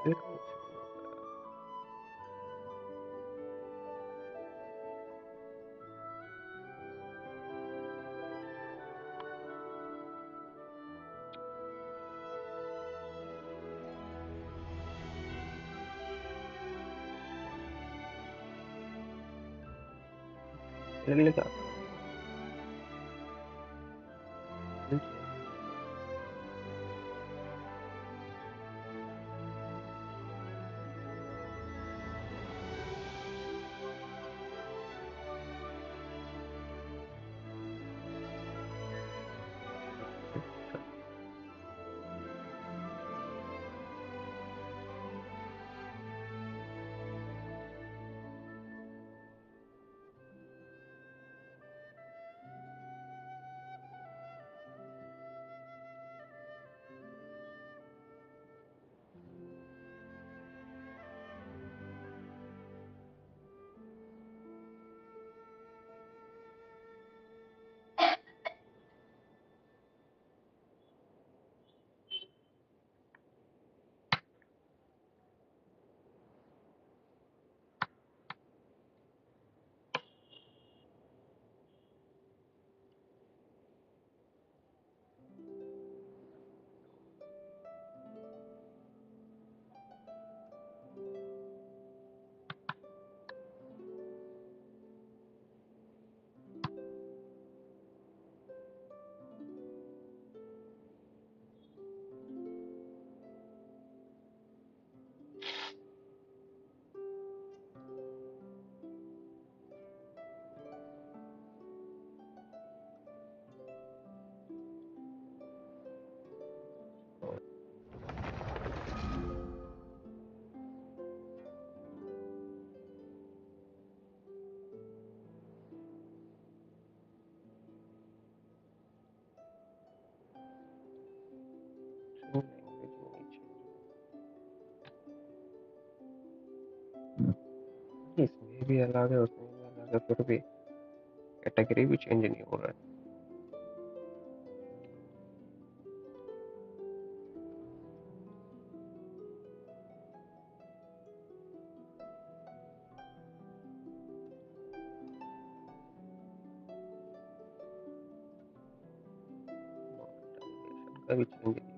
बिल्कुल मेरे लिए क्या इसमें भी अलग है उसमें भी अलग है फिर भी कैटेगरी भी चेंज नहीं हो रहा है का भी चेंज नहीं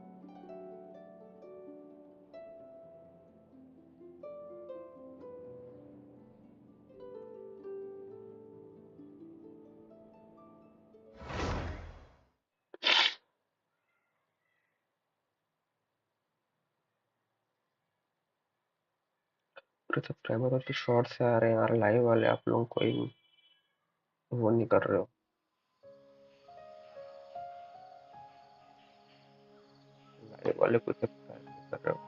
पूरे सब्सक्राइबर और तो शॉर्ट से आ रहे हैं यार लाइव वाले आप लोग कोई वो नहीं कर रहे हो लाइव वाले कोई सब्सक्राइब नहीं कर रहे हो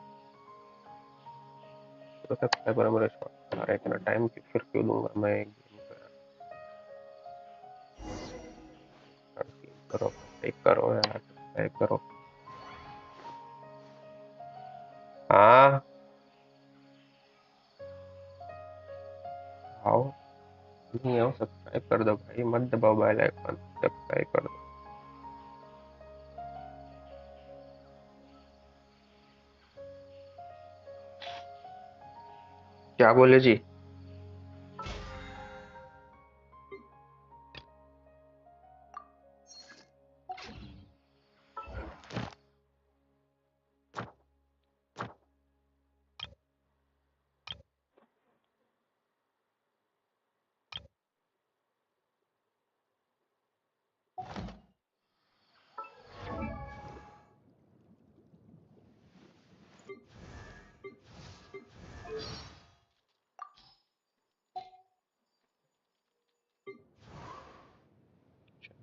पूरे सब्सक्राइबर मेरे शॉर्ट आ रहे हैं इतना टाइम की फिर क्यों दूंगा मैं एक गेम का करो लाइक करो यार सब्सक्राइब करो हाँ आओ नहीं आओ सब्सक्राइब कर दो भाई मत दबाओ बेल आइकन सब्सक्राइब कर दो क्या बोले जी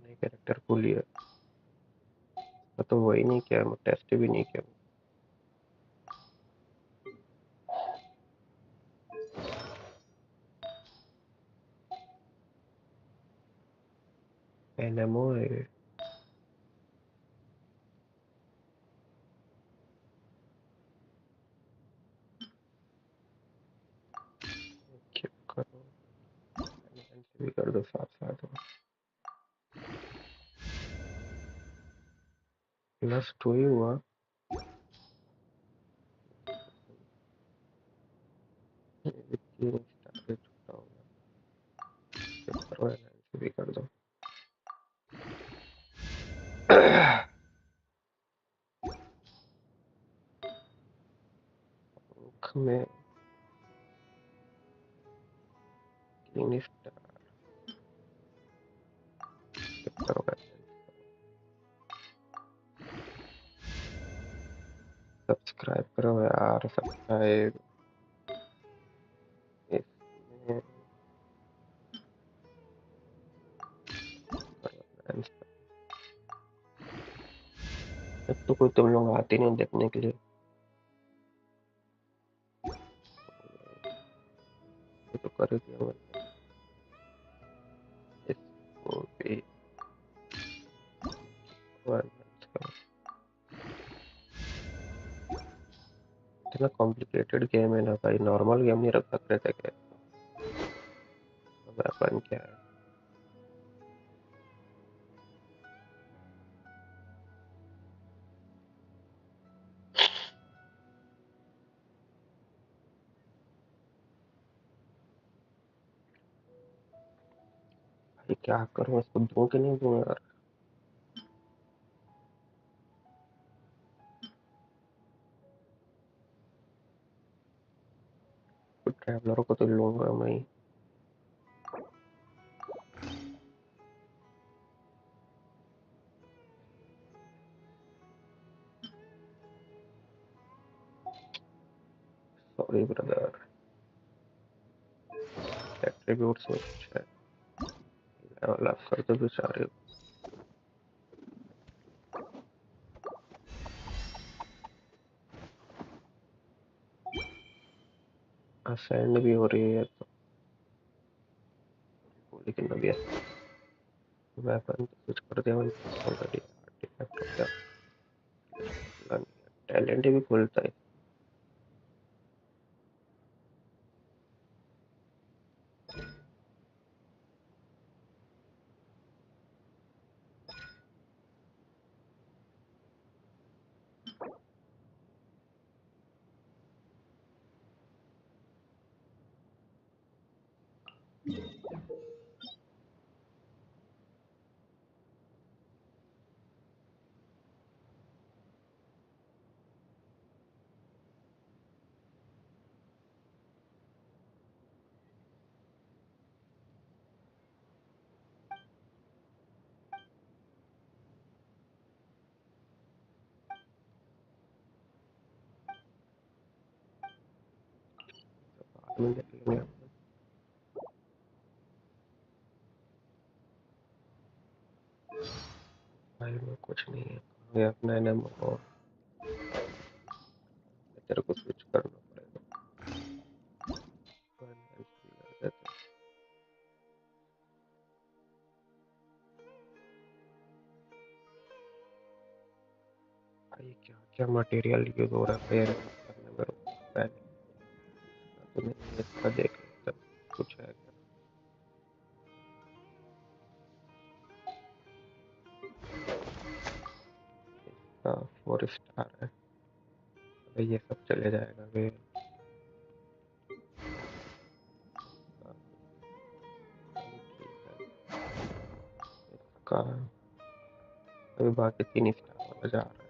नए कैरेक्टर को लिया तो वही नहीं किया मैं टेस्ट भी नहीं किया एनएमओ है क्या करो भी कर दो साथ साथ प्लस 2 ही हुआ 3 स्टार भी छूटा होगा। चेक करो एनहांस भी कर दो। पंख में 3 स्टार। चेक करो सब्सक्राइब करो यार, सब्सक्राइब। इसमें अब तो कोई तुम लोग आते नहीं देखने के लिए। ये तो कर दिया मैंने। इसको भी इतना कॉम्प्लिकेटेड गेम है ना भाई, नॉर्मल गेम नहीं रख सकते थे क्या? वेपन क्या है? भाई क्या करूं, इसको दूं कि नहीं दूं यार? ट्रैवलर को तो लूंगा मैं। सॉरी ब्रदर, एट्रीब्यूट्स में कुछ है। लेवल अप कर दो बेचारे। असेंड भी हो रही है तो, लेकिन अभी वेपन तो स्विच कर दिया मैंने ऑलरेडी। आर्टिफैक्ट हो गया, टैलेंट भी खुलता है। बाद में देख लेंगे अपन। भाई में कुछ नहीं है, कहाँ गया अपना एनिमो? तेरे को स्विच करना पड़ेगा। तो enhance भी कर देते हैं। भाई क्या क्या मटेरियल यूज हो रहा है भाई enhance करने में? रुको पहले तो नहीं, इसका देख लेते हैं कुछ है क्या। इसका 4 स्टार है। अबे ये सब चले जाएगा वे। चलो ठीक है। इसका अभी बाकी 3 स्टार वाला जा रहा है।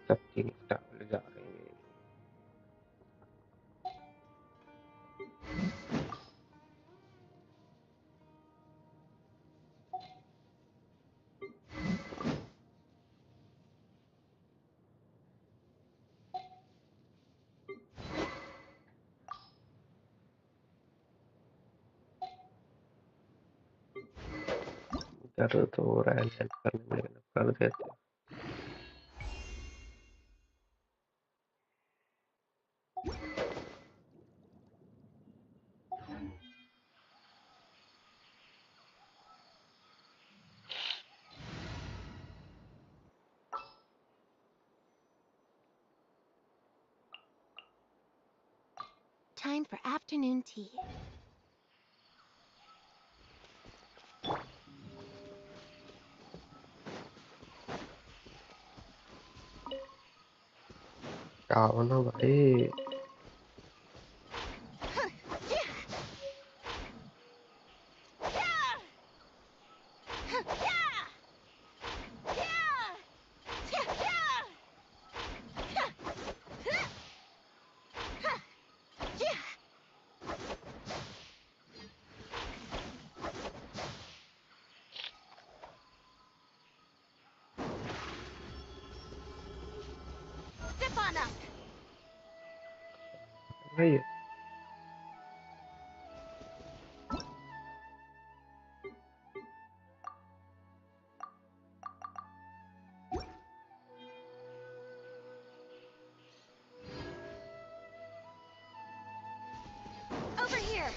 सब 3 स्टार वाले जा रहे हैं। दर्द तो हो रहा है enhance करने में, लेकिन अब कर देते हैं। Time for afternoon tea. क्या होना भाई? Step on up. भाई Over here.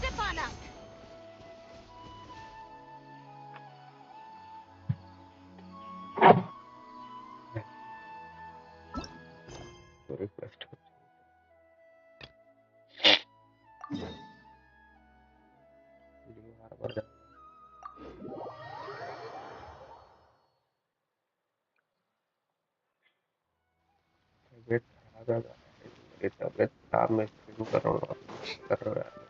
Step on up. तो रिक्वेस्ट बार तबीयत खराब है। मेरी तबीयत खराब, मैं स्ट्रीम कर रहा हूँ और कर रहा है।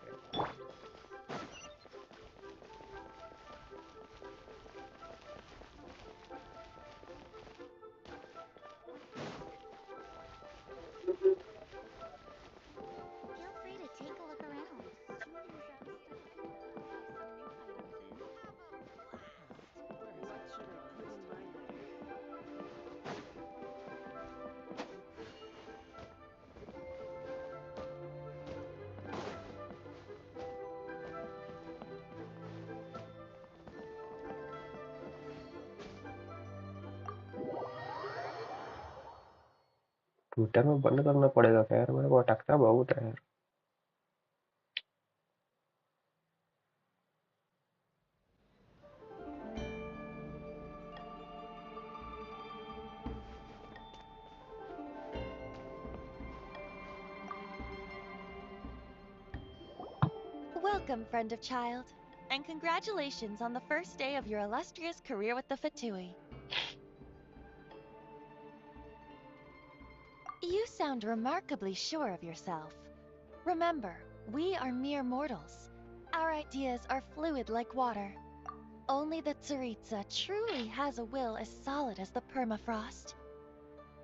Feel free to take a look around. Julie's out of stock. We'll have some new items in. Where has that sugar gone this time? Twitter में बंद करना पड़ेगा क्या यार? मेरे को अटकता बहुत है यार। Welcome, friend of child, and congratulations on the first day of your illustrious career with the Fatui. You sound remarkably sure of yourself. Remember, we are mere mortals. Our ideas are fluid like water. Only the Tsaritsa truly has a will as solid as the permafrost.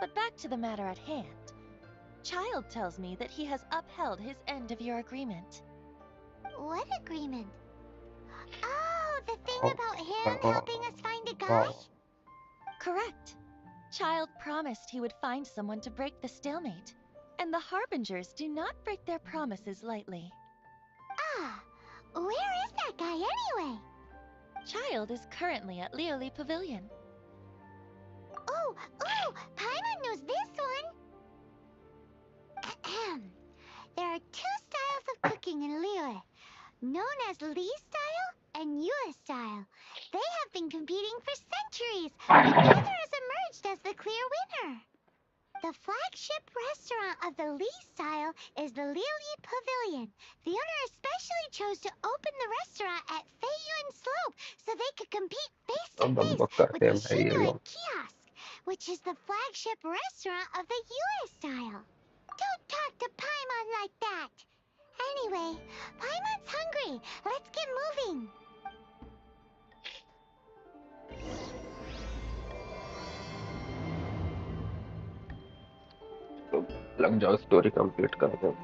But back to the matter at hand. Child tells me that he has upheld his end of your agreement. What agreement? Oh, the thing Oh, about him oh, helping us find a guy? wow. Correct. Child promised he would find someone to break the stalemate, and the Harbingers do not break their promises lightly. Ah, where is that guy anyway? Child is currently at Leoli Pavilion. Oh, Paimon knows this one. Ahem. There are two styles of cooking in Liyue, known as Li style and Yue style. They have been competing for centuries, but neither has emerged as the clear winner. The flagship restaurant of the Li style is the Lili Pavilion. The owner especially chose to open the restaurant at Feiyuan Slope so they could compete face to अब face buck with करते the हैं भाई ये Shinui लोग। Kiosk, which is the flagship restaurant of the Yue style. Don't talk to Paimon like that. Anyway, Paimon's hungry. Let's get moving. तो लग जाओ, story complete कर दो।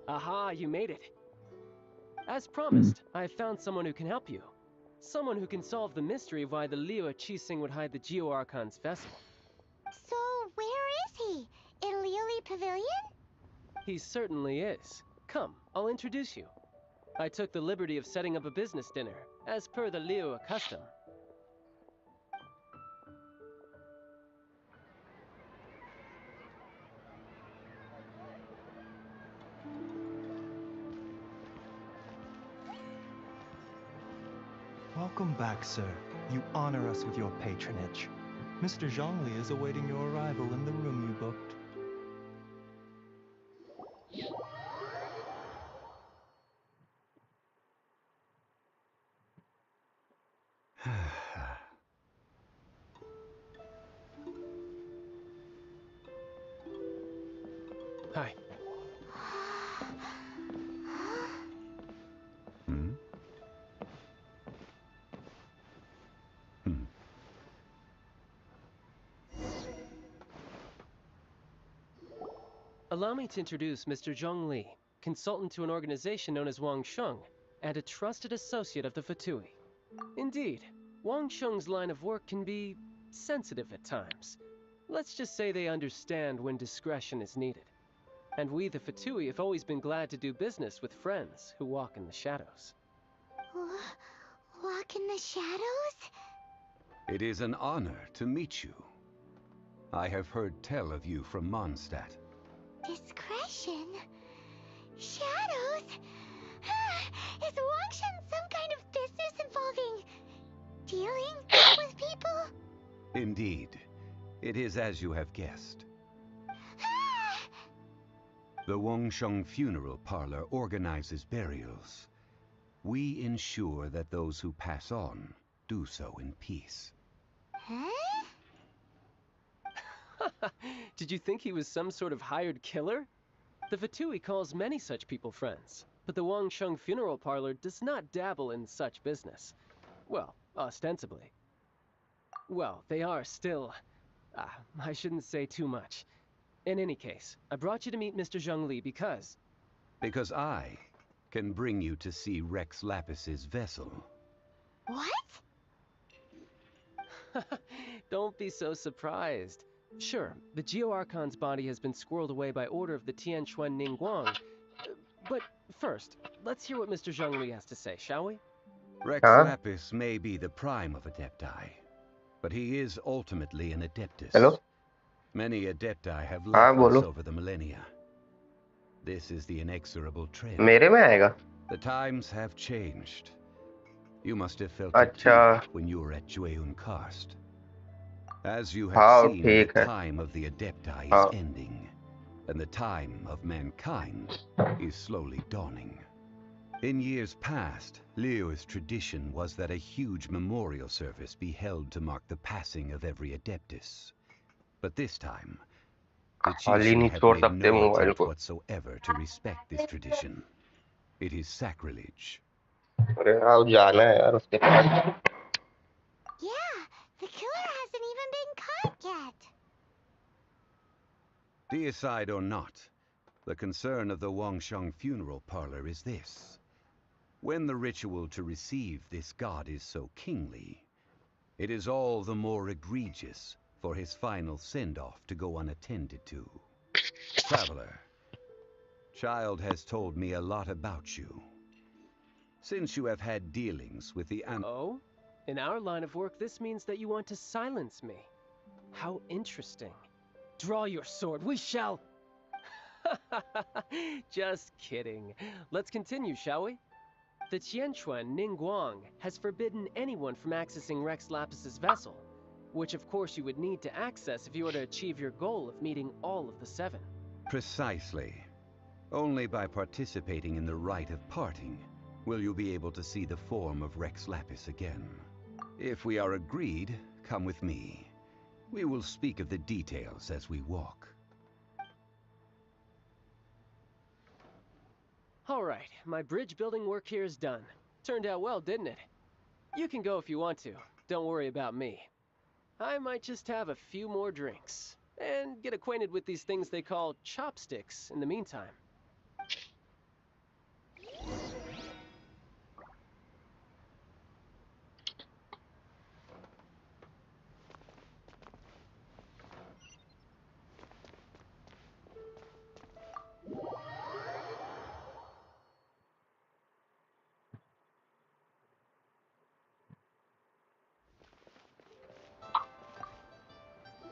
Aha, you made it. As promised, I found someone who can help you. Someone who can solve the mystery of why the Liyue Qixing would hide the Geo-Archon's vessel. So, where is he? In Lili Pavilion? He certainly is. Come, I'll introduce you. I took the liberty of setting up a business dinner, as per the Liyue custom. Welcome back, sir. You honor us with your patronage. Mr. Zhongli is awaiting your arrival in the room you booked. Hi. Hmm? Allow me to introduce Mr. Zhongli, consultant to an organization known as Wang Sheng, and a trusted associate of the Fatui. Indeed, Wang Sheng's line of work can be sensitive at times. Let's just say they understand when discretion is needed. And we, the Fatui, have always been glad to do business with friends who walk in the shadows. Walk in the shadows? It is an honor to meet you. I have heard tell of you from Mondstadt. Discretion? Shadows? Is Wang Shen some kind of business involving dealing with people? Indeed, it is as you have guessed. The Wangsheng Funeral Parlor organizes burials. We ensure that those who pass on do so in peace. Huh? Did you think he was some sort of hired killer? The Fatui calls many such people friends, but the Wangsheng Funeral Parlor does not dabble in such business. Well, ostensibly. Well, they are still... I shouldn't say too much. In any case, I brought you to meet Mr. Zhongli because... Because I can bring you to see Rex Lapis's vessel. What? Don't be so surprised. Sure, the Geo-Archon's body has been squirreled away by order of the Tianquan Ningguang. But first, let's hear what Mr. Zhongli has to say, shall we? Rex Huh? Lapis may be the prime of Adepti, but he is ultimately an Adeptus. Hello? Many Adepti have हाँ left us बोलो. over the millennia. This is the inexorable trend. मेरे में आएगा. The times have changed. You must have felt it too अच्छा. when you were at Jueyun Karst. As you have हाँ seen, the ठीक है. time of the Adepti is हाँ. ending, and the time of mankind is slowly dawning. In years past, Liyue's tradition was that a huge memorial service be held to mark the passing of every Adeptus. But this time, the खाली Qixing नहीं have छोड़ made सकते no mobile attempt को. whatsoever to respect this tradition. It is sacrilege. अरे अब जाना है यार उसके पास. Yeah, the killer hasn't even been caught yet. Deicide or not, the concern of the Wangsheng Funeral Parlor is this. When the ritual to receive this god is so kingly, it is all the more egregious for his final send-off to go unattended to. Traveler, Child has told me a lot about you. Since you have had dealings with the Oh? In our line of work, this means that you want to silence me. How interesting. Draw your sword, we shall... Just kidding. Let's continue, shall we? The Tianquan Ningguang has forbidden anyone from accessing Rex Lapis's vessel, which of course you would need to access if you were to achieve your goal of meeting all of the 7. Precisely. Only by participating in the rite of parting will you be able to see the form of Rex Lapis again. If we are agreed, come with me. We will speak of the details as we walk. Alright, my bridge building work here is done. Turned out well, didn't it? You can go if you want to. Don't worry about me. I might just have a few more drinks. And get acquainted with these things they call chopsticks in the meantime.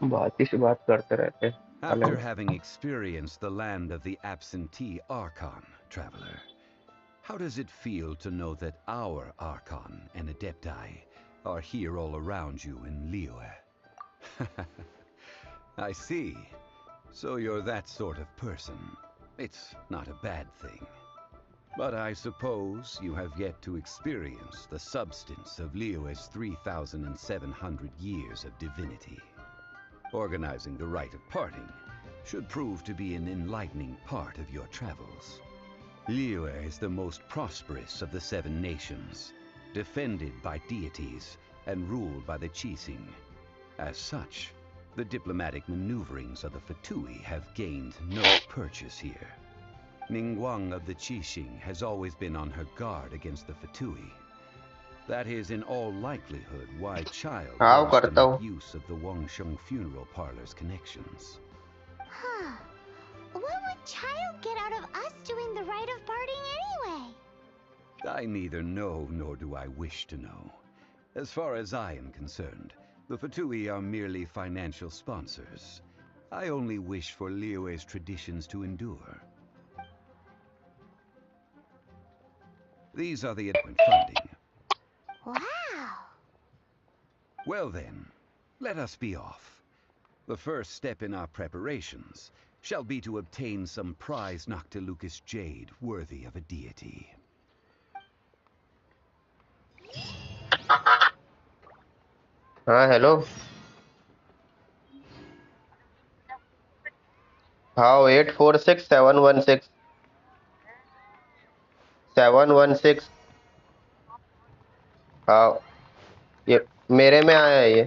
बात करते रहते हैं साले After में। having experienced the land of the absentee Archon, traveler, how does it feel to know that our Archon and Adepti are here all around you in Liyue? I see. So you're that sort of person. It's not a bad thing. But I suppose you have yet to experience the substance of Liyue's 3,700 years of divinity. Organizing the rite of parting should prove to be an enlightening part of your travels. Liyue is the most prosperous of the 7 nations, defended by deities and ruled by the Qixing. As such, the diplomatic maneuverings of the Fatui have gained no purchase here. Ningguang of the Qixing has always been on her guard against the Fatui. That is in all likelihood why Child हाँ wants to करता make हूँ। use of the Wangsheng funeral parlor's connections. Huh. What would Child get out of us doing the rite of parting anyway? I neither know nor do I wish to know. As far as I am concerned, the Fatui are merely financial sponsors. I only wish for Liyue's traditions to endure. These are the adequate funding. Wow. Well then, let us be off. The first step in our preparations shall be to obtain some prize Noctilucus jade worthy of a deity. हाँ hello. हाँ 846716 हाँ ये मेरे में आया है ये।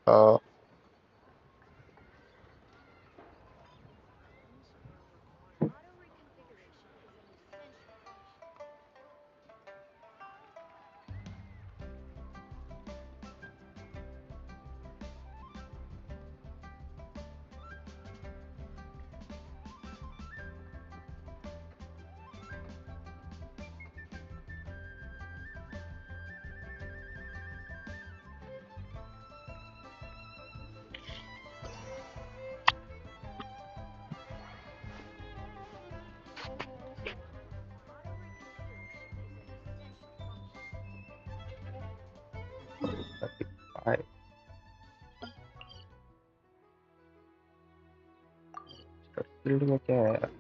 हाँ फील्ड में क्या है?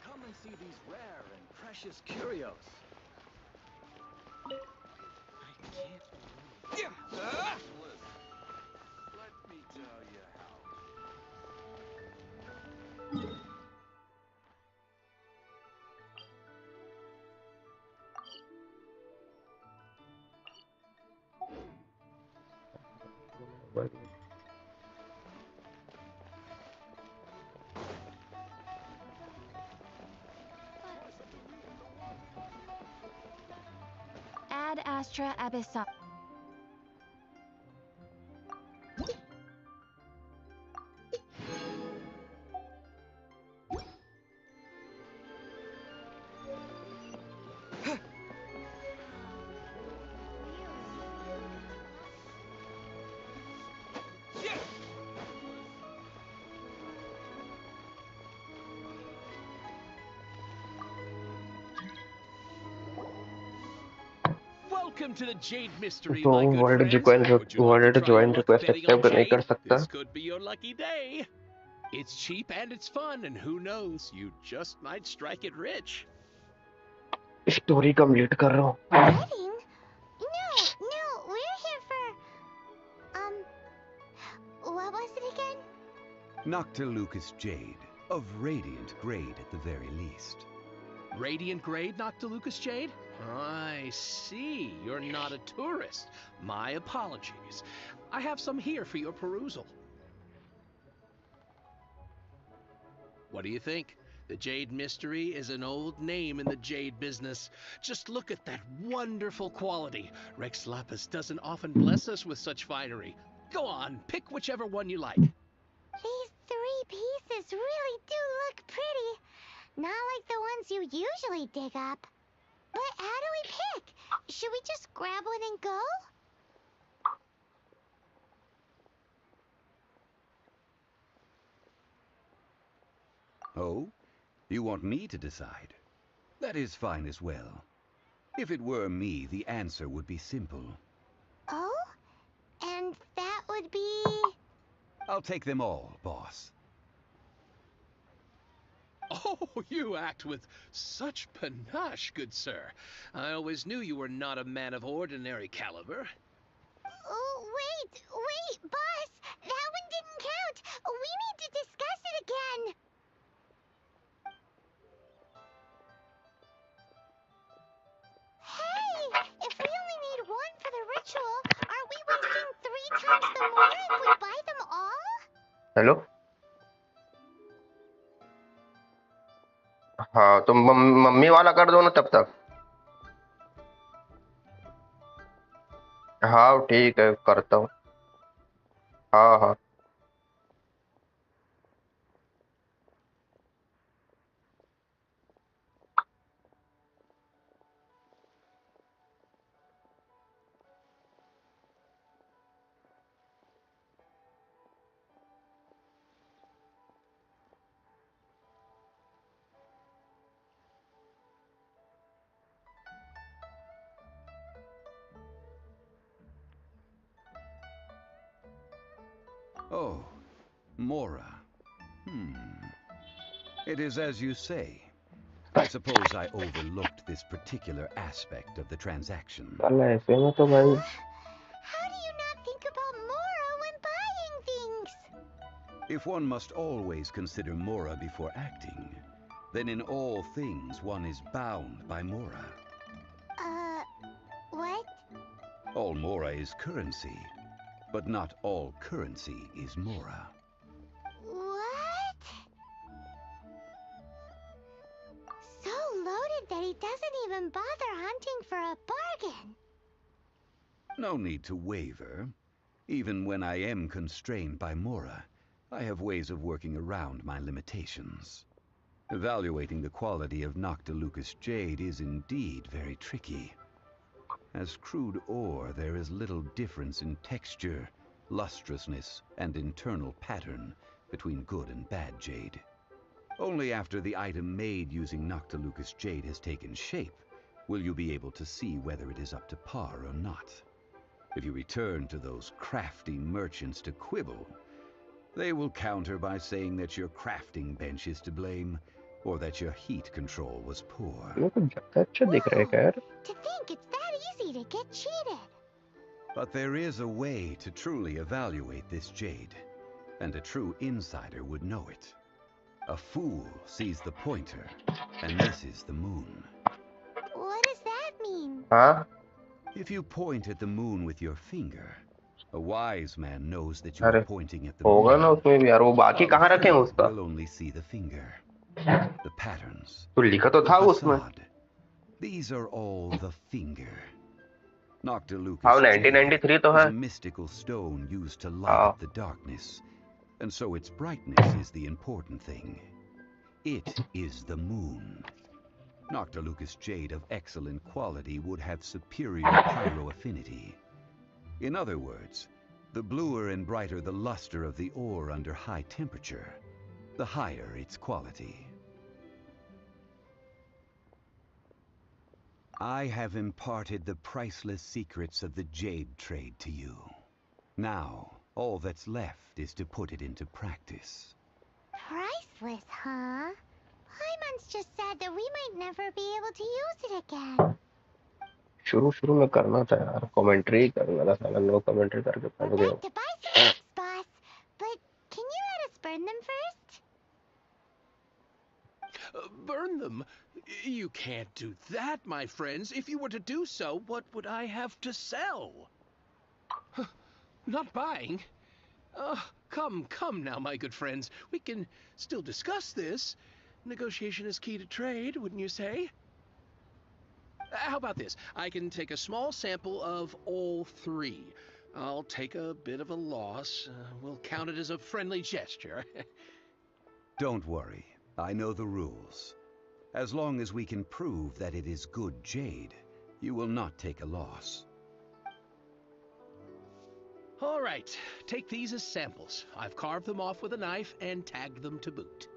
Come and see these rare and precious curios. I can't believe it. Let me tell you how. Ad Astra Abyssal. Welcome to the Jade Mystery, तो my good world friends. Would you like to try your join luck request betting on accept नहीं कर Jade? सकता. This could be your lucky day. It's cheap and it's fun, and who knows, you just might strike it rich. Story complete कर रहा हूँ. Wedding? No, we're here for... What was it again? Noctilucous Jade, of radiant grade at the very least. Radiant grade, Noctilucous Jade? I see. You're not a tourist. My apologies. I have some here for your perusal. What do you think? The Jade Mystery is an old name in the jade business. Just look at that wonderful quality. Rex Lapis doesn't often bless us with such finery. Go on, pick whichever one you like. These 3 pieces really do look pretty. Not like the ones you usually dig up. But how do we pick? Should we just grab one and go? Oh? You want me to decide? That is fine as well. If it were me, the answer would be simple. Oh? And that would be... I'll take them all, boss. Oh, you act with such panache, good sir. I always knew you were not a man of ordinary caliber. Oh, wait, boss! That one didn't count! We need to discuss it again! Hey! If we only need one for the ritual, are we wasting 3 times the more if we buy them all? Hello. हाँ तो mummy वाला कर दो ना तब तक. हाँ ठीक है करता हूँ. हाँ हाँ. Oh, Mora. It is as you say. I suppose I overlooked this particular aspect of the transaction. साला ऐसे में तो भाई. How do you not think about Mora when buying things? If one must always consider Mora before acting, then in all things one is bound by Mora. What? All Mora is currency, but not all currency is Mora. What? So loaded that he doesn't even bother hunting for a bargain. No need to waver. Even when I am constrained by Mora, I have ways of working around my limitations. Evaluating the quality of Noctilucous Jade is indeed very tricky. As crude ore, there is little difference in texture, lustrousness, and internal pattern between good and bad jade. Only after the item made using Noctilucous Jade has taken shape will you be able to see whether it is up to par or not. If you return to those crafty merchants to quibble, they will counter by saying that your crafting bench is to blame, or that your heat control was poor. ये तो ज़्यादा अच्छा दिख रहा है क्या यार. To think it's that easy to get cheated. But there is a way to truly evaluate this jade, and a true insider would know it. A fool sees the pointer and misses the moon. What does that mean? हाँ. If you point at the moon with your finger, a wise man knows that you अरे are pointing at the होगा moon. ना उसमें भी यार. वो बाकी While कहाँ the रखे हैं fool उसका. will only see the finger, the patterns, तो लिखा तो the था उसमें. facade. These are all the finger. हाँ Noctilucous Jade 1993 तो is है. a mystical stone used to light हाँ. up the darkness, and so its brightness is the important thing. It is the moon. Noctilucous Jade of excellent quality would have superior pyro affinity. In other words, the bluer and brighter the luster of the ore under high temperature, the higher its quality. I have imparted the priceless secrets of the jade trade to you. Now, all that's left is to put it into practice. Priceless, huh? Hyman's just said that we might never be able to use it again. शुरू में करना था यार, commentary करूंगा था साला, no commentary करके We're फंस गया. back to buy some books, boss. But can you let us burn them first? Burn them? You can't do that, my friends. If you were to do so, what would I have to sell? Not buying? Come now, my good friends. We can still discuss this. Negotiation is key to trade, wouldn't you say? How about this? I can take a small sample of all three. I'll take a bit of a loss. We'll count it as a friendly gesture. Don't worry, I know the rules. As long as we can prove that it is good jade, you will not take a loss. All right, take these as samples. I've carved them off with a knife and tagged them to boot.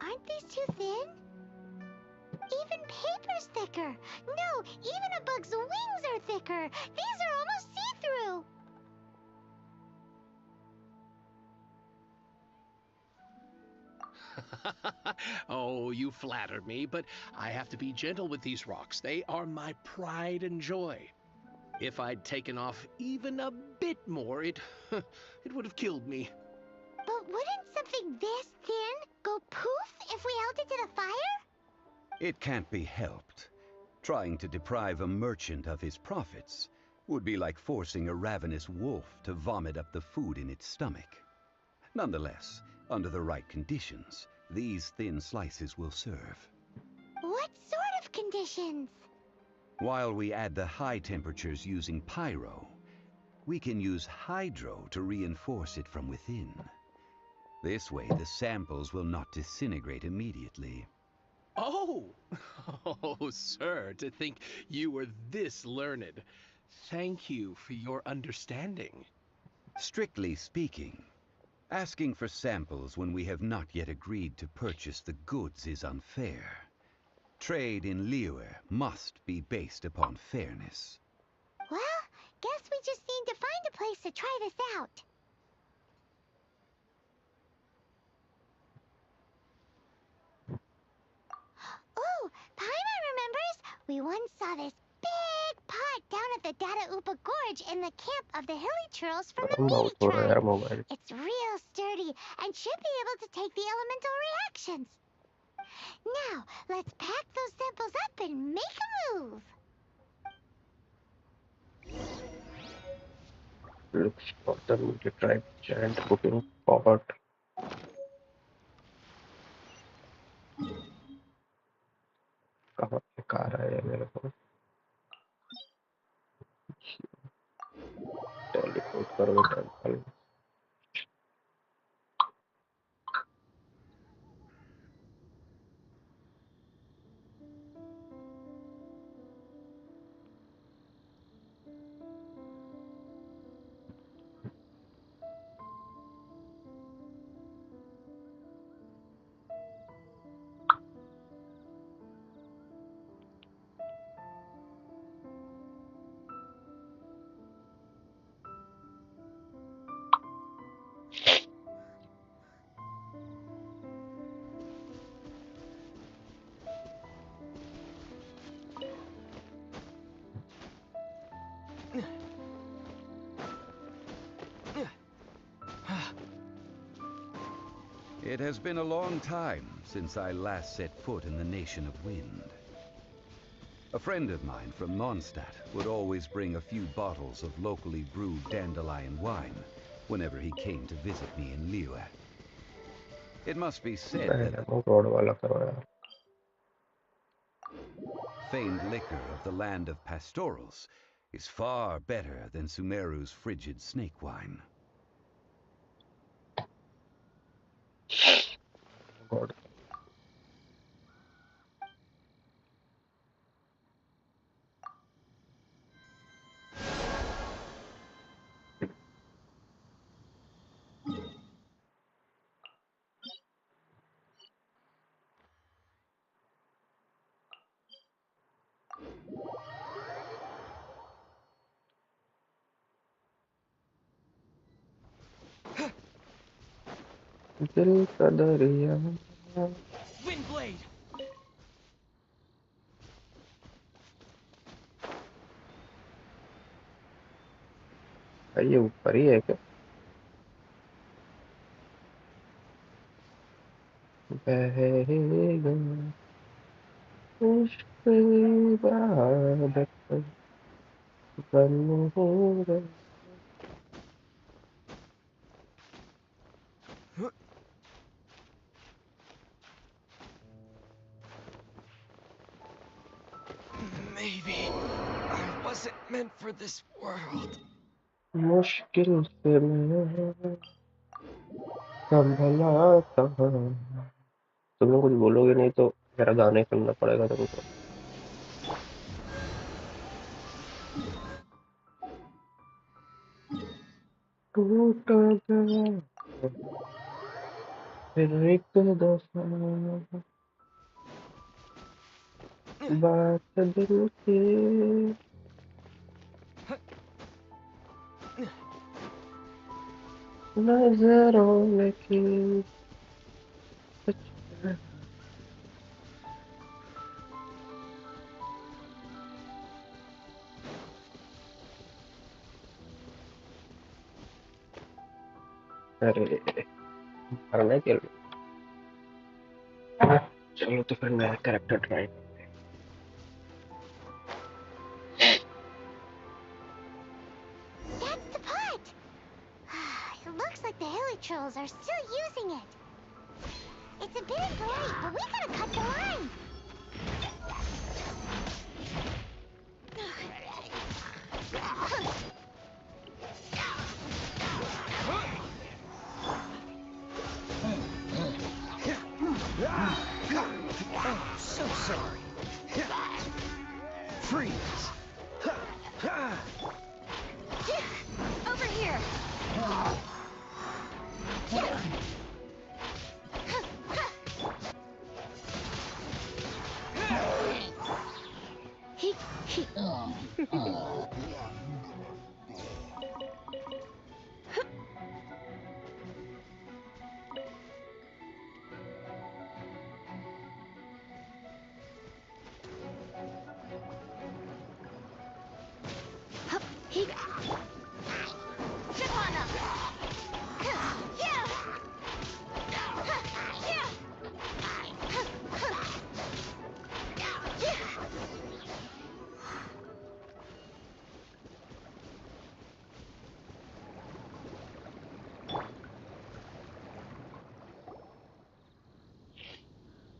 Aren't these too thin? Even paper's thicker. No, even a bug's wings are thicker. These are almost see-through. Oh, you flatter me, but I have to be gentle with these rocks. They are my pride and joy. If I'd taken off even a bit more, it would have killed me. But wouldn't something this thin go poof if we held it to the fire? It can't be helped. Trying to deprive a merchant of his profits would be like forcing a ravenous wolf to vomit up the food in its stomach. Nonetheless, under the right conditions, these thin slices will serve. What sort of conditions? While we add the high temperatures using pyro, we can use hydro to reinforce it from within. This way, the samples will not disintegrate immediately. Oh! Oh, sir, to think you were this learned. Thank you for your understanding. Strictly speaking, asking for samples when we have not yet agreed to purchase the goods is unfair. Trade in Liyue must be based upon fairness. Well, guess we just need to find a place to try this out. Oh, Paimon remembers! We once saw this big pot down at the Dada Upa Gorge in the camp of the hilly churls from the गरम बहुत Meaty हो रहा है यार tribe. Mobile. It's real sturdy and should be able to take the elemental reactions. Now, let's pack those samples up and make a move. Looks for the media tribe giant cooking pot. कहाँ से कहा रहा है ये मेरे को? Teleport करो temple. It has been a long time since I last set foot in the Nation of Wind. A friend of mine from Mondstadt would always bring a few bottles of locally brewed dandelion wine whenever he came to visit me in Liyue. It must be said that वो road वाला करो यार. famed liquor of the land of pastorals is far better than Sumeru's frigid snake wine. God. दिल का दरिया। Windblade! ये ऊपर ही है क्या? बहेगा इश्क इबादत बन गए। Maybe I wasn't meant for this world. मुश्किल से मैं संभला कहाँ। तुम लोग कुछ बोलोगे नहीं तो मेरा गाना ही सुनना पड़ेगा तुमको। टूटा गया फिर एक दफा बात दिल की नजरों में की। अरे मरना के लिए। चलो तो फिर नया कैरेक्टर ट्राई करते That's the pot! It looks like the hilly trolls are still using it. It's a bit bright, but we gotta cut the line. Oh, so sorry. Freeze. Over here.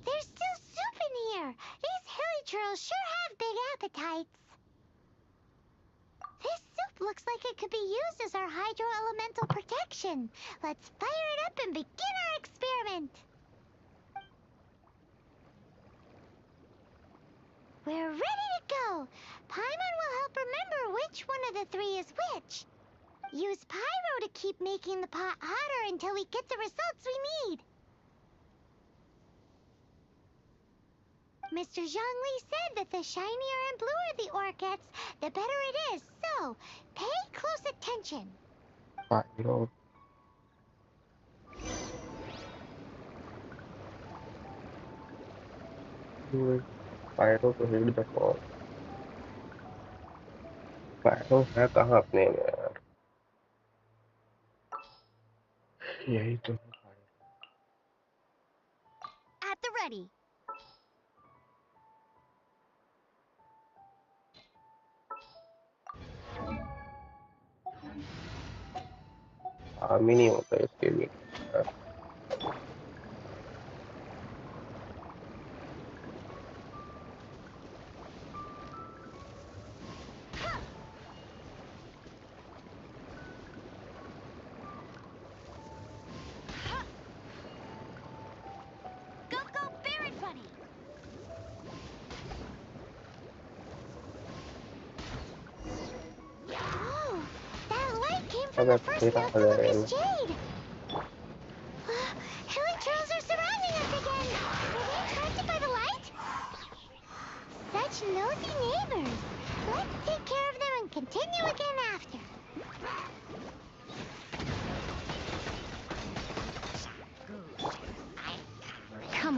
There's still soup in here. These hilly trolls sure have big appetites. This soup looks like it could be used as our hydro-elemental protection. Let's fire it up and begin our experiment. We're ready to go. Paimon will help remember which one of the three is which. Use pyro to keep making the pot hotter until we get the results we need. Mr. Zhongli said that the shinier and bluer the ore gets, the better it is. So, pay close attention. Pyro Pyro को hit the fall. Pyro है कहाँ अपने में यार? यही तो है At the ready. काम ही नहीं होता इसके लिए यार। Go, go, Baron Bunny. Whoa! That light came from अबे the first फिर आ mouthful of गए this jade. Hilly trolls are surrounding us again. Were they attracted by the light? Such nosy neighbors. Let's take care of them and continue again after.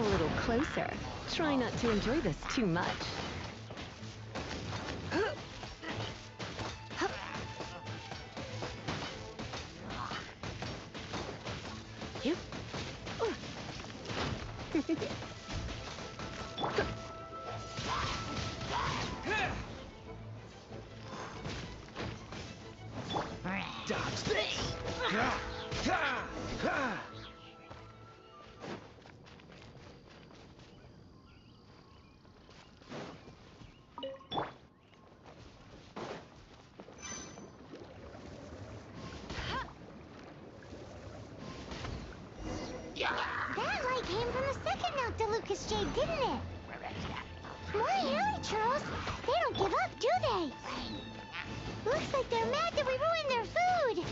a little closer. Try not to enjoy this too much. Dodge this! That light came from the second Noctilucous Jade, didn't it? More Helichurls? They don't give up, do they? Looks like they're mad that we ruined their food.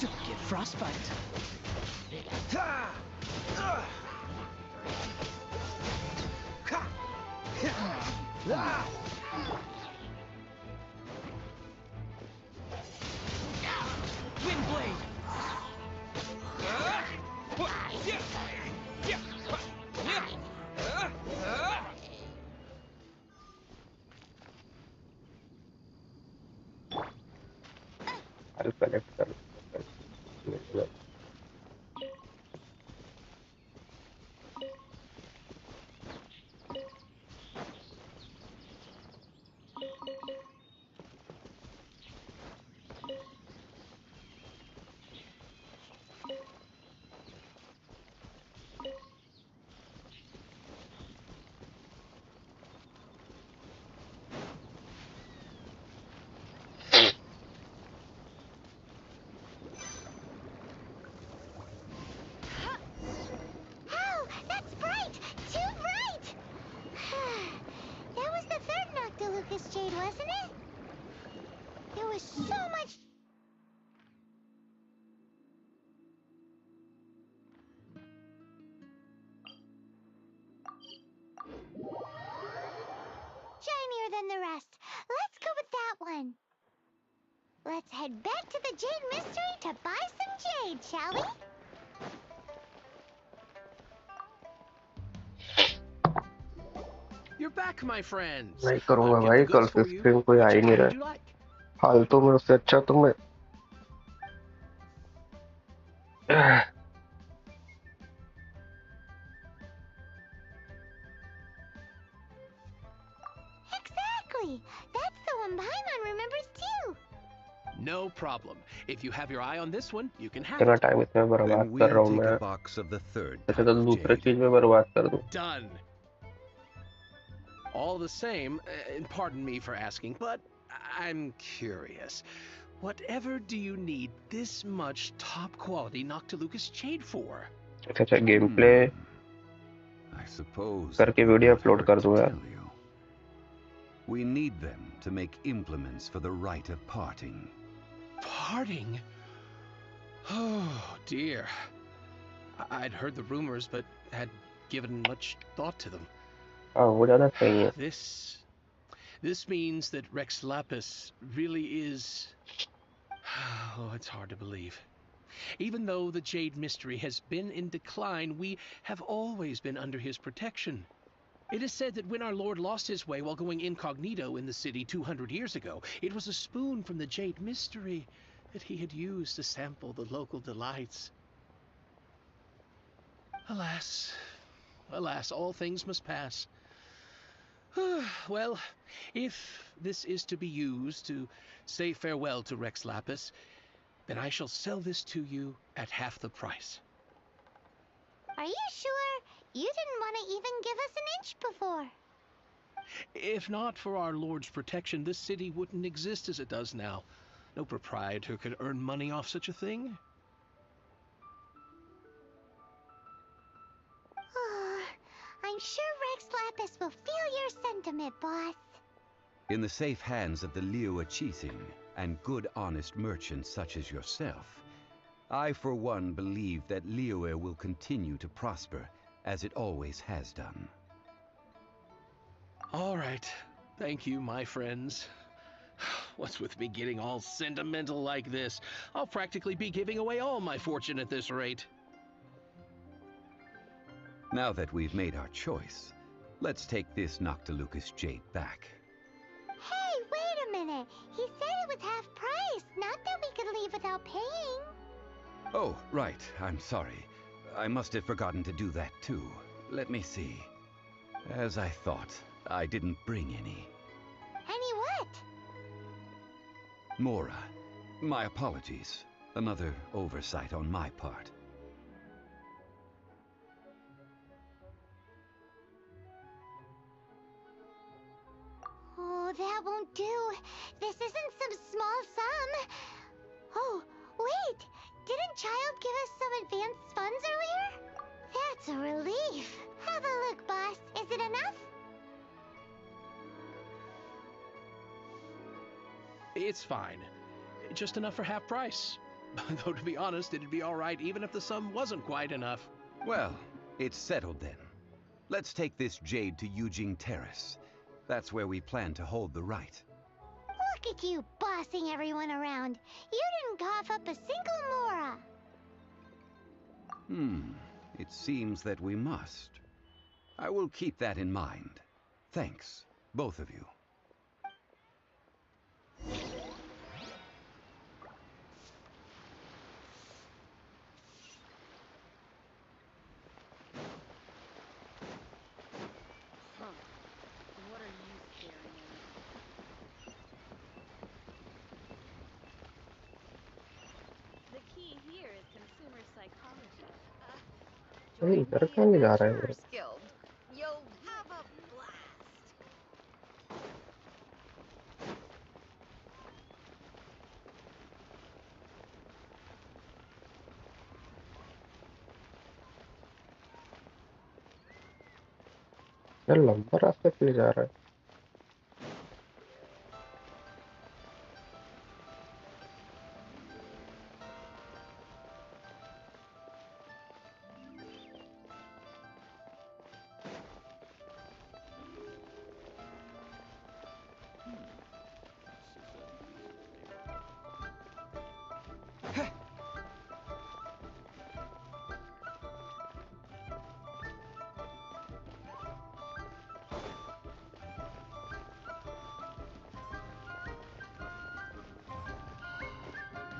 Don't get frostbite. Windblade! I'll connect them. Ow! That's bright! Too bright! That was the third Noctilucous Jade, wasn't it? There was so much... shinier than the rest. Let's go with that one. Let's head back to the Jade Mystery to buy some jade, shall we? You're back, my friends. नहीं करूंगा I've got भाई, the कल goods से for you. Stream कोई आ Which ही नहीं item रहा would you है। like? फालतू में, उससे अच्छा तुम्हें Exactly. That's the one Paimon remembers too. No problem. If you have your eye on this one, you can have इतना it. टाइम इसमें बर्बाद Then कर रहा we'll हूँ take मैं, a box of the third ऐसे type तो of दूसरे jade. चीज में बर्बाद कर दूँ। Done. All the same, pardon me for asking, but I'm curious. Whatever do you need this much top quality Noctilucous jade for? अच्छा गेम प्ले I suppose करके it would video not upload hurt कर to दूँ यार। tell you. We need them to make implements for the rite of parting. Parting? Oh, dear. I'd heard the rumors, but had given much thought to them. हाँ वो ज़्यादा सही है। This means that Rex Lapis really is... Oh, it's hard to believe. Even though the Jade Mystery has been in decline, we have always been under his protection. It is said that when our Lord lost his way while going incognito in the city 200 years ago, it was a spoon from the Jade Mystery that he had used to sample the local delights. Alas, alas, all things must pass. Well, if this is to be used to say farewell to Rex Lapis, then I shall sell this to you at half the price. Are you sure? You didn't want to even give us an inch before. If not for our Lord's protection, this city wouldn't exist as it does now. No proprietor could earn money off such a thing. I'm sure Rex Lapis will feel your sentiment, boss. In the safe hands of the Liyue Qixing and good honest merchants such as yourself, I for one believe that Liyue will continue to prosper as it always has done. All right. Thank you, my friends. What's with me getting all sentimental like this? I'll practically be giving away all my fortune at this rate. Now that we've made our choice, let's take this Noctilucous jade back. Hey, wait a minute. He said it was half price, not that we could leave without paying. Oh, right. I'm sorry. I must have forgotten to do that too. Let me see. As I thought, I didn't bring any. Any what? Mora, my apologies. Another oversight on my part. Oh, that won't do. This isn't some small sum. Oh, wait. Didn't Child give us some advanced funds earlier? That's a relief. Have a look, boss. Is it enough? It's fine. Just enough for half price. Though to be honest, it'd be alright even if the sum wasn't quite enough. Well, it's settled then. Let's take this jade to Yujing Terrace. That's where we plan to hold the rite. Look at you bossing everyone around. You didn't cough up a single mora. It seems that we must. I will keep that in mind. Thanks, both of you. What are you staring at? The key here is consumer psychology. अरे Join इधर the क्यों नहीं जा रहा है वो? Adventurers Guild. You'll have a blast. यार लंबा रास्ता क्यों नहीं जा रहा है?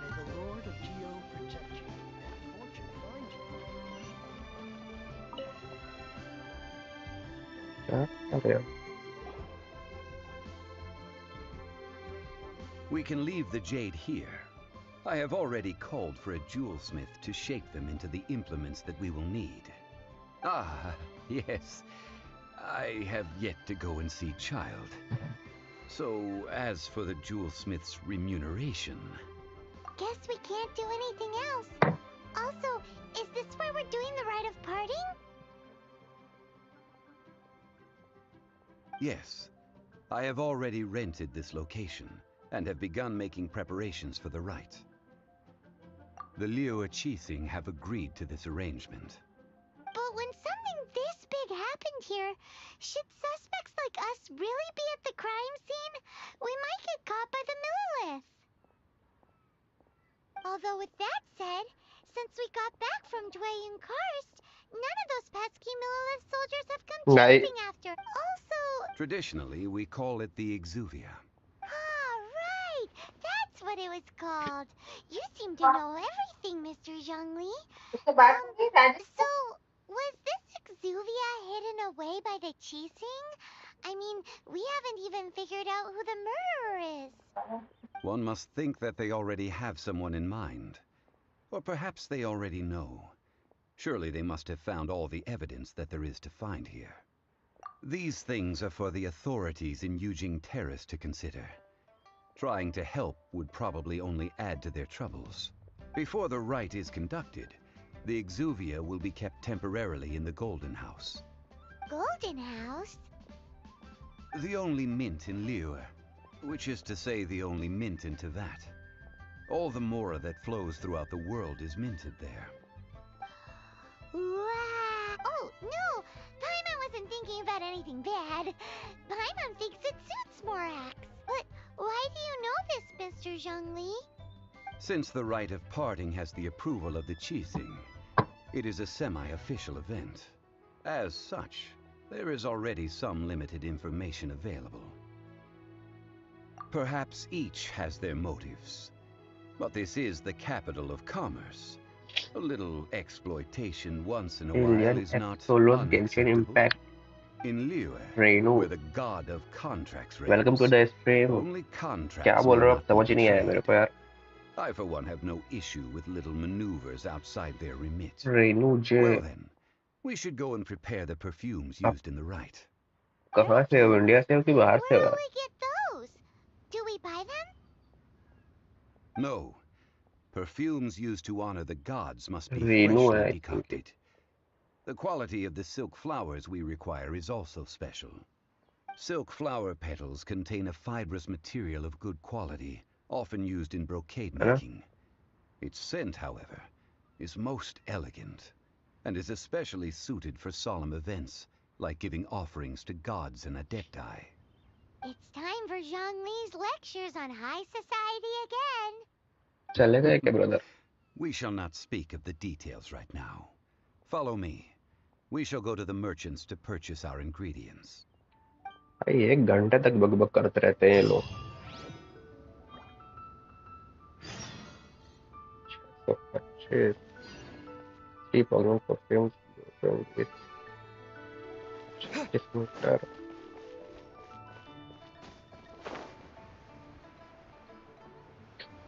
May the Lord of Geo protect you and fortune find you. क्या? अरे यार, We can leave the jade here. I have already called for a jewelsmith to shape them into the implements that we will need. Ah, yes. I have yet to go and see Child. So, as for the jewelsmith's remuneration... Guess we can't do anything else. Also, is this where we're doing the rite of parting? Yes, I have already rented this location and have begun making preparations for the rite. The Liu Qixing have agreed to this arrangement. But when something this big happened here, should suspects like us really be at the crime scene? We might get caught by the Millilith. Although with that said, since we got back from Dwayne Karst, none of those pesky Millilith soldiers have come नहीं chasing after. Also... Traditionally, we call it the Exuvia. Ah, right! That's what it was called. You seem to know everything, Mr. Zhongli. So, was this exuvia hidden away by the Qixing? I mean, we haven't even figured out who the murderer is. One must think that they already have someone in mind. Or perhaps they already know. Surely they must have found all the evidence that there is to find here. These things are for the authorities in Yujing Terrace to consider. Trying to help would probably only add to their troubles. Before the rite is conducted, the Exuvia will be kept temporarily in the Golden House. Golden House? The only mint in Liyue, which is to say the only mint in Teyvat. All the mora that flows throughout the world is minted there. Wow! Oh, no! Paimon wasn't thinking about anything bad. Paimon thinks it suits Morax. But Why do you know this, Mr. Zhongli? Since the rite of parting has the approval of the Qixing, it is a semi-official event. As such, there is already some limited information available. Perhaps each has their motives, but this is the capital of commerce. A little exploitation once in a while Alien is not Absolute Genshin unacceptable. Impact. In Liyue, Renu, where the god of contracts welcome to reigns, the stream. only क्या contracts बोल may रहे हो आप? not be समझ ही नहीं आया मेरे betrayed. को यार. I, for one, have no issue with little maneuvers outside their remit. Renu J Well then, we should go and prepare the perfumes आप used in the rite. कहाँ से हो? इंडिया से हो कि बाहर से Where हो will यार? we get those? Do we buy them? No. Perfumes used to honor the gods must be Renu freshly है. decocted. The quality of the silk flowers we require is also special. Silk flower petals contain a fibrous material of good quality, often used in brocade है ना? making. Its scent, however, is most elegant, and is especially suited for solemn events, like giving offerings to gods and adepti. It's time for Zhongli's lectures on high society again. चलेगा क्या brother? We shall not speak of the details right now. Follow me. We shall go to the merchants to purchase our ingredients. भाई 1 घंटे तक बकबक करते रहते हैं ये लोग. 625 cheap alone perfumes 36 मीटर.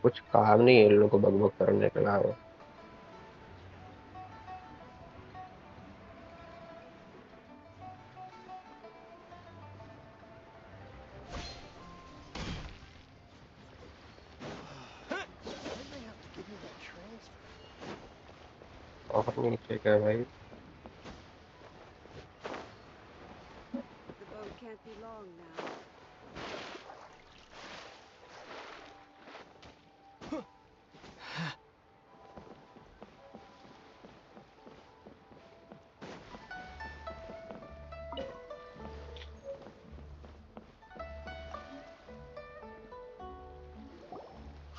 कुछ काम नहीं है इन लोगों को बकबक करने के अलावा. Why'd they have to give me that transfer? और नीचे क्या भाई? The boat can't be long now.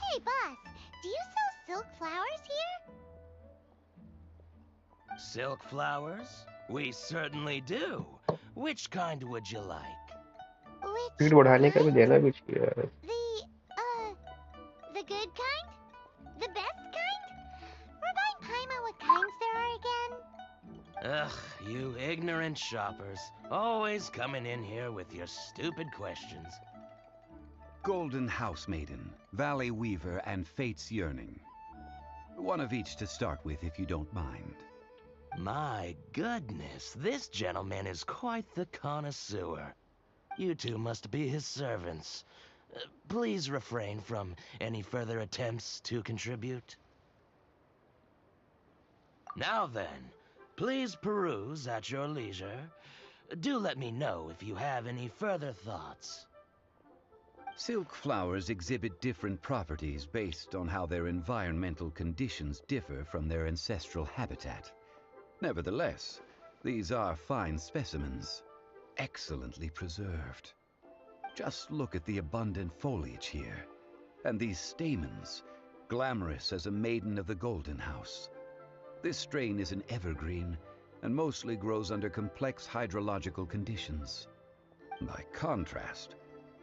Hey, boss, do you sell silk flowers here? Silk flowers? We certainly do. Which kind would you like? Which speed बढ़ाने का भी kind? देना भी चाहिए. The good kind? The best kind? Remind Paima what kinds there are again? Ugh, you ignorant shoppers. Always coming in here with your stupid questions. Golden Housemaiden, Valley Weaver, and Fate's Yearning. One of each to start with, if you don't mind. My goodness, this gentleman is quite the connoisseur. You two must be his servants. Please refrain from any further attempts to contribute. Now then, please peruse at your leisure. Do let me know if you have any further thoughts. Silk flowers exhibit different properties based on how their environmental conditions differ from their ancestral habitat. Nevertheless, these are fine specimens, excellently preserved. Just look at the abundant foliage here, and these stamens, glamorous as a maiden of the Golden House. This strain is an evergreen, and mostly grows under complex hydrological conditions. By contrast,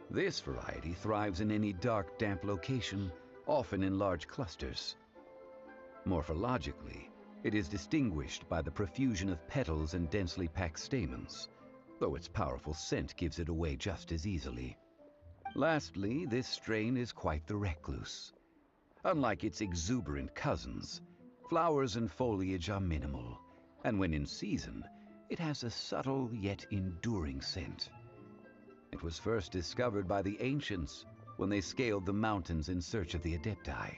this variety thrives in any dark, damp location, often in large clusters. Morphologically, it is distinguished by the profusion of petals and densely packed stamens, though its powerful scent gives it away just as easily. Lastly, this strain is quite the recluse. Unlike its exuberant cousins, flowers and foliage are minimal, and when in season, it has a subtle yet enduring scent. It was first discovered by the ancients when they scaled the mountains in search of the adepti.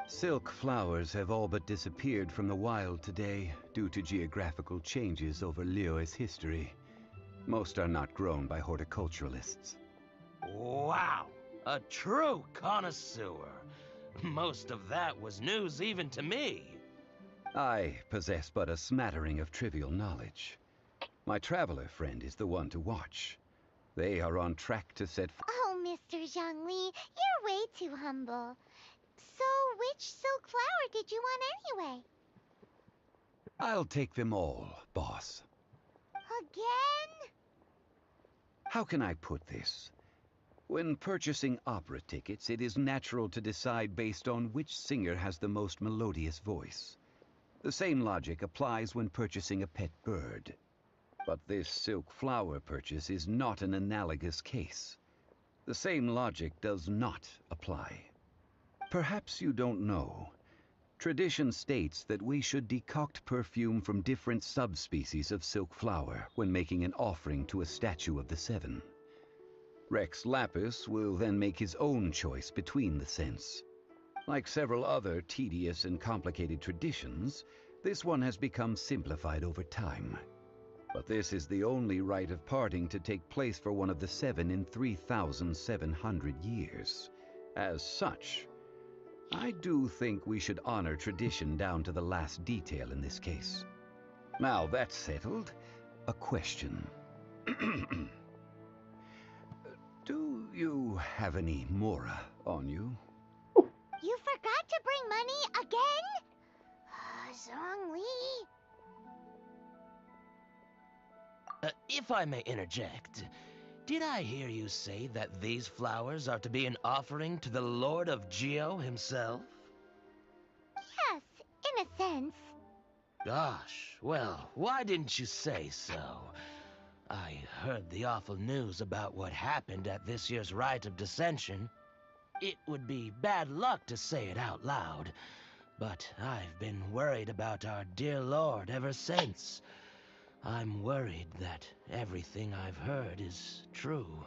Silk flowers have all but disappeared from the wild today due to geographical changes over Liyue's history. Most are not grown by horticulturalists. Wow! A true connoisseur. Most of that was news even to me. I possess but a smattering of trivial knowledge. My traveler friend is the one to watch. They are on track to set... Oh, Miss Mr. Zhongli, you're way too humble. So, which silk flower did you want anyway? I'll take them all, boss. Again? How can I put this? When purchasing opera tickets, it is natural to decide based on which singer has the most melodious voice. The same logic applies when purchasing a pet bird. But this silk flower purchase is not an analogous case. The same logic does not apply. Perhaps you don't know. Tradition states that we should decoct perfume from different subspecies of silk flower when making an offering to a statue of the seven. Rex Lapis will then make his own choice between the scents. Like several other tedious and complicated traditions, this one has become simplified over time. But this is the only rite of parting to take place for one of the seven in 3,700 years. As such, I do think we should honor tradition down to the last detail in this case. Now that's settled, a question. Do you have any Mora on you? You forgot to bring money again? Zhongli. If I may interject, did I hear you say that these flowers are to be an offering to the Lord of Geo himself? Yes, in a sense. Gosh, well, why didn't you say so? I heard the awful news about what happened at this year's Rite of Dissension. It would be bad luck to say it out loud, but I've been worried about our dear Lord ever since. I'm worried that everything I've heard is true.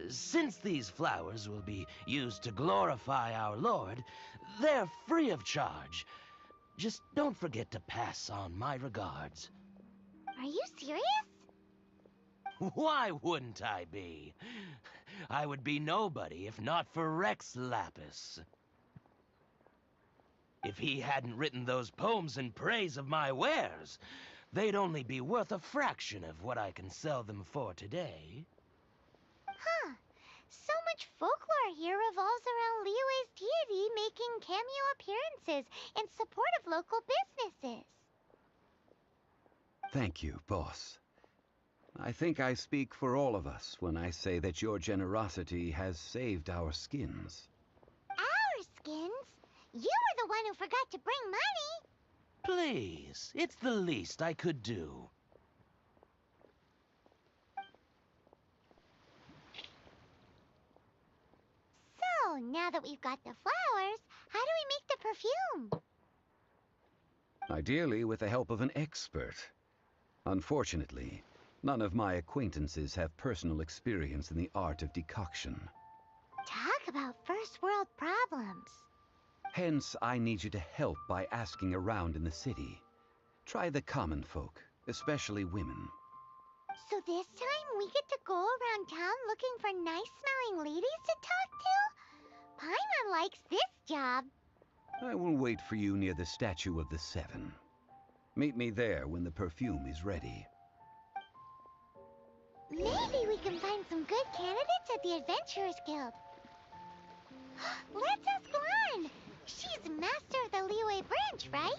Since these flowers will be used to glorify our Lord, they're free of charge. Just don't forget to pass on my regards. Are you serious? Why wouldn't I be? I would be nobody if not for Rex Lapis. If he hadn't written those poems in praise of my wares, they'd only be worth a fraction of what I can sell them for today. Huh. So much folklore here revolves around Liyue's deity making cameo appearances in support of local businesses. Thank you, boss. I think I speak for all of us when I say that your generosity has saved our skins. Our skins? You were the one who forgot to bring money. Please, it's the least I could do. So, now that we've got the flowers, how do we make the perfume? Ideally with the help of an expert. Unfortunately, none of my acquaintances have personal experience in the art of decoction. Talk about first world problems. Hence, I need you to help by asking around in the city. Try the common folk, especially women. So this time we get to go around town looking for nice-smelling ladies to talk to? Paimon likes this job. I will wait for you near the statue of the seven. Meet me there when the perfume is ready. Maybe we can find some good candidates at the Adventurers Guild. Let's ask Lan. She's master of the Liyue branch, right?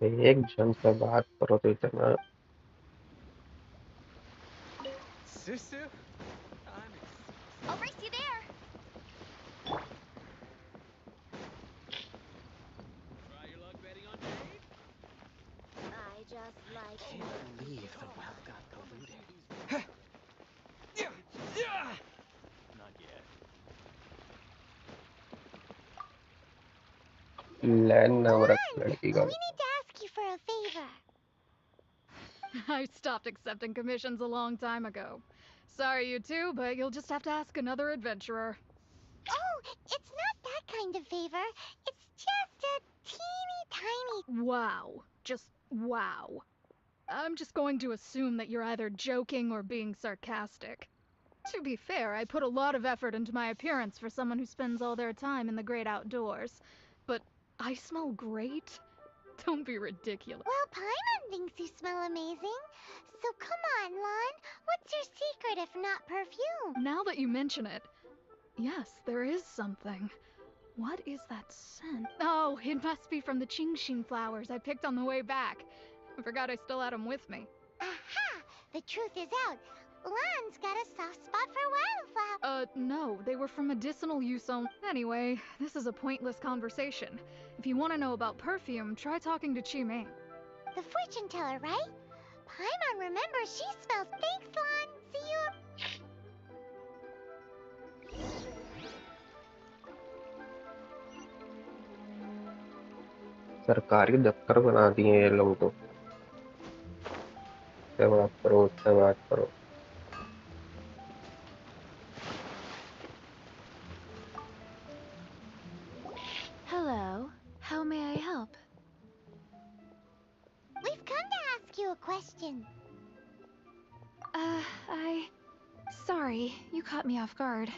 एक जन से बात करो तो इतना Susu? I'll race you there. Try your luck betting on Jade? I just like to Can't believe the wild got polluted. Not yet. लैन नाम Lan, रख लड़की का we need to ask you for a favor. I stopped accepting commissions a long time ago. Sorry, you two, but you'll just have to ask another adventurer. Oh, it's not that kind of favor. It's just a teeny tiny... Wow. Just wow. I'm just going to assume that you're either joking or being sarcastic. To be fair, I put a lot of effort into my appearance for someone who spends all their time in the great outdoors. But I smell great? Don't be ridiculous. Well, Paimon thinks you smell amazing. So come on, Lon. What's your secret if not perfume? Now that you mention it, yes, there is something. What is that scent? Oh, it must be from the Genshin flowers I picked on the way back. I forgot I still had them with me. Aha! The truth is out. Lon's got a soft spot for wildflower. No, they were for medicinal use only. Anyway, this is a pointless conversation. If you want to know about perfume, try talking to Teeming. The fortune teller, right? Paimon remembers she smells. Thanks, Lon. See you. सरकारी दफ्तर बना दिए ये लोग तो। उससे बात करो, उससे बात करो। Hello. How may I help? We've come to ask you a question. Sorry, you caught me off guard.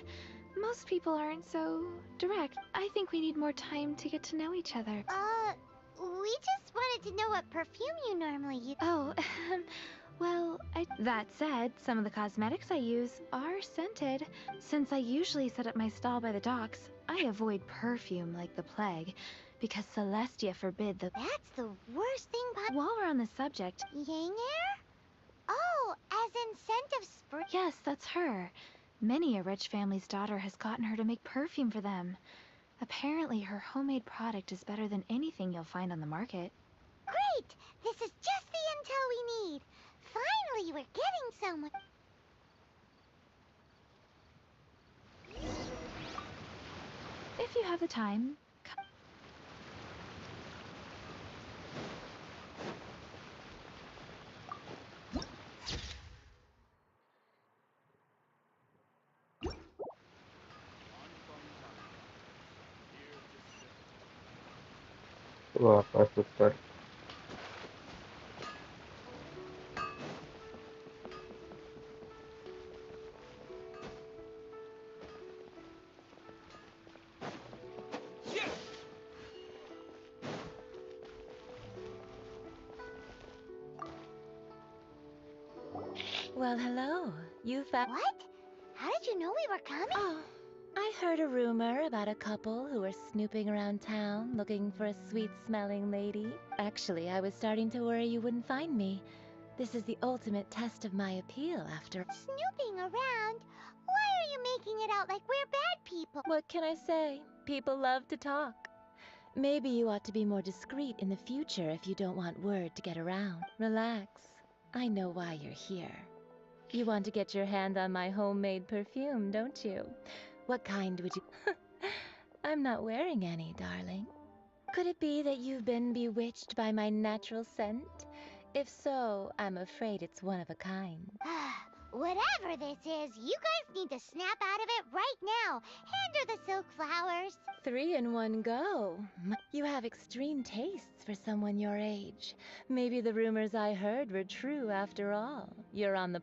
Most people aren't so direct. I think we need more time to get to know each other. We just wanted to know what perfume you normally use. Oh, well, that said, some of the cosmetics I use are scented. Since I usually set up my stall by the docks, I avoid perfume like the plague, because Celestia forbid the— That's the worst thing While we're on the subject— Yang air? Oh, as in scent of spring? Yes, that's her. Many a rich family's daughter has gotten her to make perfume for them. Apparently, her homemade product is better than anything you'll find on the market. Great! This is just the intel we need. Finally, we're getting somewhere. If you have the time, वापस ऊपर। Well, hello. You found— What? How did you know we were coming? Oh, I heard a rumor about a couple who were snooping around town looking for a sweet-smelling lady. Actually, I was starting to worry you wouldn't find me. This is the ultimate test of my appeal after— Snooping around? Why are you making it out like we're bad people? What can I say? People love to talk. Maybe you ought to be more discreet in the future if you don't want word to get around. Relax. I know why you're here. You want to get your hand on my homemade perfume, don't you? What kind would you— I'm not wearing any, darling. Could it be that you've been bewitched by my natural scent? If so, I'm afraid it's one of a kind. Whatever this is, you guys need to snap out of it right now. Hand her the silk flowers. 3 in one go. You have extreme tastes for someone your age. Maybe the rumors I heard were true after all. You're on the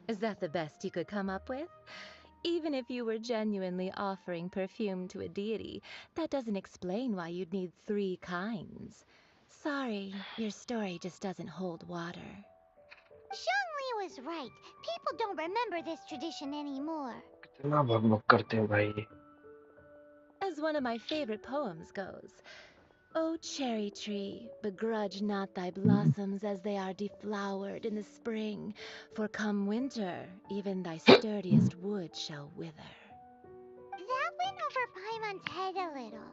Is that the best you could come up with? Even if you were genuinely offering perfume to a deity, that doesn't explain why you'd need 3 kinds. Sorry, your story just doesn't hold water. Zhongli was right. People don't remember this tradition anymore. कितना बकबक करते हैं भाई। As one of my favorite poems goes, O cherry tree, begrudge not thy blossoms as they are deflowered in the spring, for come winter, even thy sturdiest wood shall wither. That went over Paimon's head a little.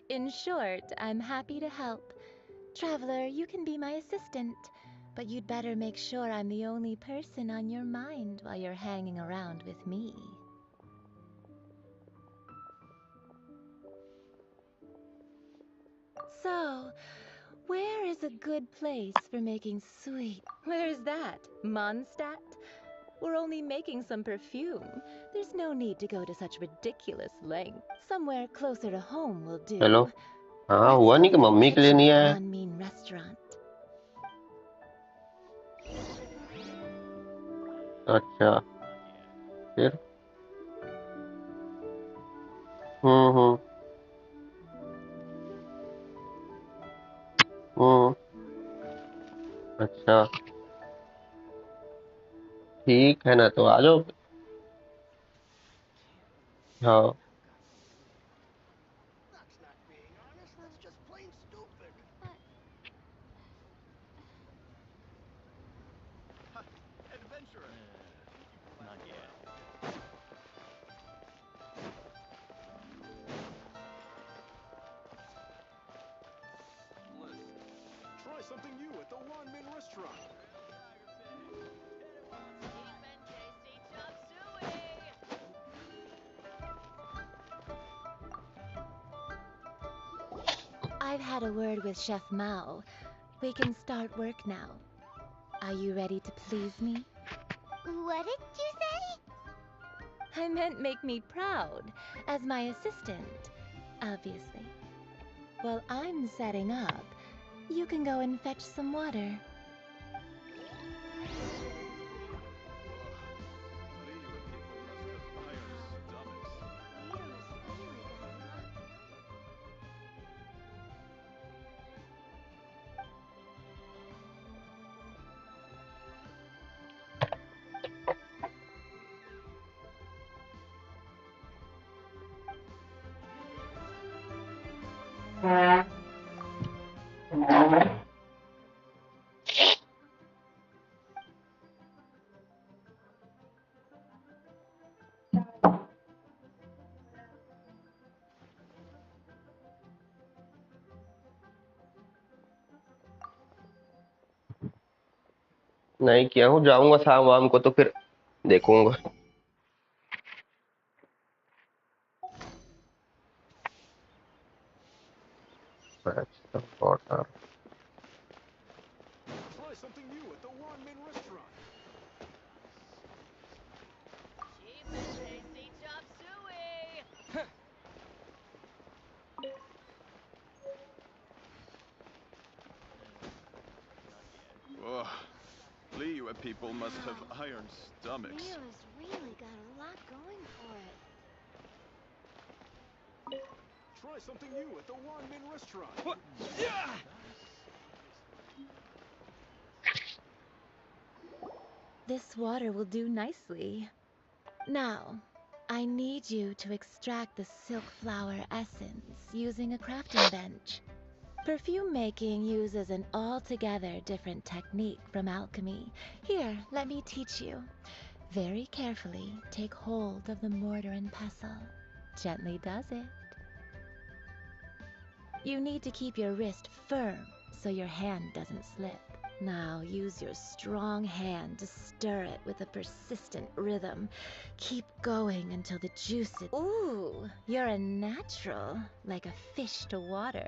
In short, I'm happy to help. Traveler, you can be my assistant, but you'd better make sure I'm the only person on your mind while you're hanging around with me. So, Where is a good place for making sweet? Where is that? Mondstadt? We're only making some perfume. There's no need to go to such ridiculous lengths. Somewhere closer to home will do. Hello हाँ Let's हुआ go नहीं कि to the mummy के लिए kitchen नहीं of आया Wan Min restaurant. अच्छा फिर हम्म हम्म अच्छा ठीक है ना तो आ जाओ हाँ That's not being honest. That's just plain stupid. Adventurer. Not yet. Try something new at the Wan Min restaurant. I've had a word with Chef Mao. We can start work now. Are you ready to please me? What did you say? I meant make me proud, as my assistant, obviously. While I'm setting up, you can go and fetch some water. नहीं किया हूँ जाऊंगा शाम वाम को तो फिर देखूंगा अच्छा water Try something new at the Wan Min restaurant. Cheap and tasty chop suey. Ugh. Liyue people must have iron stomachs. Liyue's really got a lot going for it. Try something new at the Wan Min restaurant. This water will do nicely. Now, I need you to extract the silk flower essence using a crafting bench. Perfume making uses an altogether different technique from alchemy. Here, let me teach you. Very carefully, take hold of the mortar and pestle. Gently does it. You need to keep your wrist firm so your hand doesn't slip. Now use your strong hand to stir it with a persistent rhythm. Keep going until the juices... Ooh, you're a natural, like a fish to water.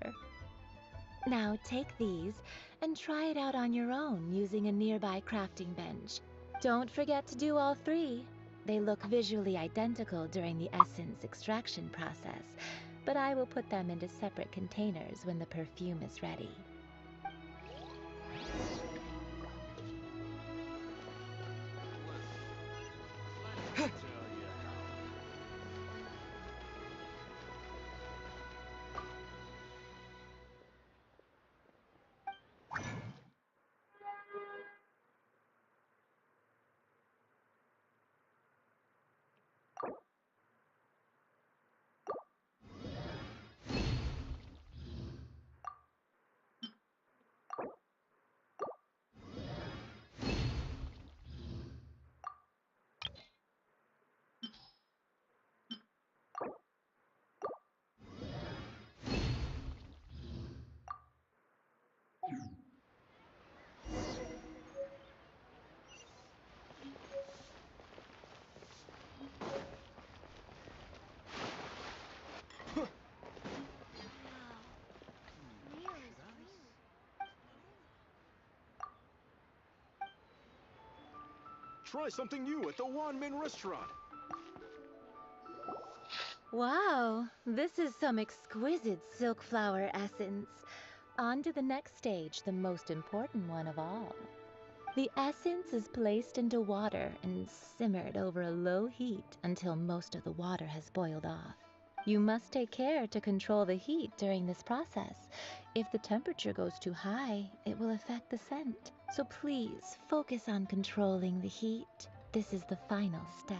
Now take these and try it out on your own using a nearby crafting bench. Don't forget to do all three. They look visually identical during the essence extraction process, but I will put them into separate containers when the perfume is ready. Try something new at the Wanmin restaurant. Wow, this is some exquisite silk flower essence. On to the next stage, the most important one of all. The essence is placed into water and simmered over a low heat until most of the water has boiled off. You must take care to control the heat during this process. If the temperature goes too high, it will affect the scent. So please focus on controlling the heat. This is the final step.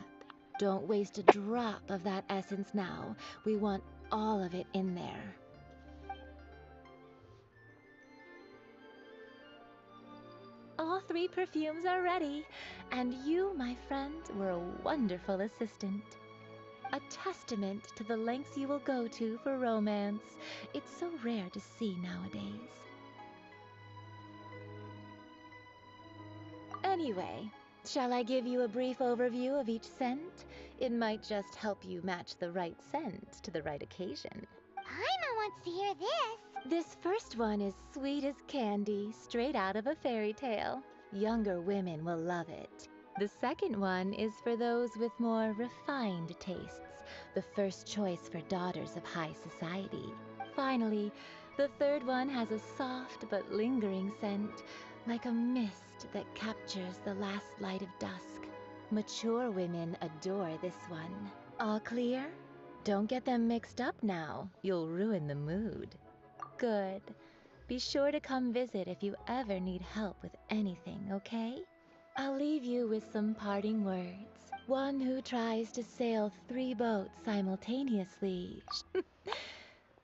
Don't waste a drop of that essence now. We want all of it in there. All 3 perfumes are ready, and you, my friend, were a wonderful assistant. A testament to the lengths you will go to for romance. It's so rare to see nowadays. Anyway, shall I give you a brief overview of each scent? It might just help you match the right scent to the right occasion. Paimon wants to hear this. This first one is sweet as candy, straight out of a fairy tale. Younger women will love it. The second one is for those with more refined tastes, the first choice for daughters of high society. Finally, the third one has a soft but lingering scent, like a mist that captures the last light of dusk. Mature women adore this one. All clear? Don't get them mixed up now. You'll ruin the mood. Good. Be sure to come visit if you ever need help with anything, okay? I'll leave you with some parting words. One who tries to sail 3 boats simultaneously.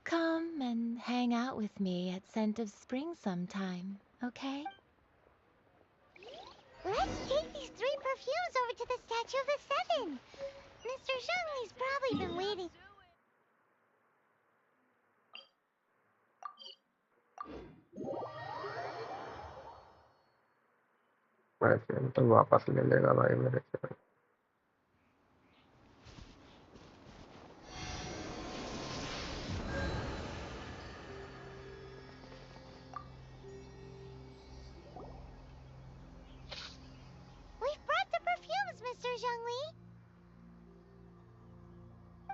Come and hang out with me at Scent of Spring sometime, okay? Let's take these 3 perfumes over to the Statue of the 7. Mr. Zhongli's probably been waiting. मैं तो वापस ले लेगा भाई मेरे से। We've brought the perfumes, Mr. Zhongli.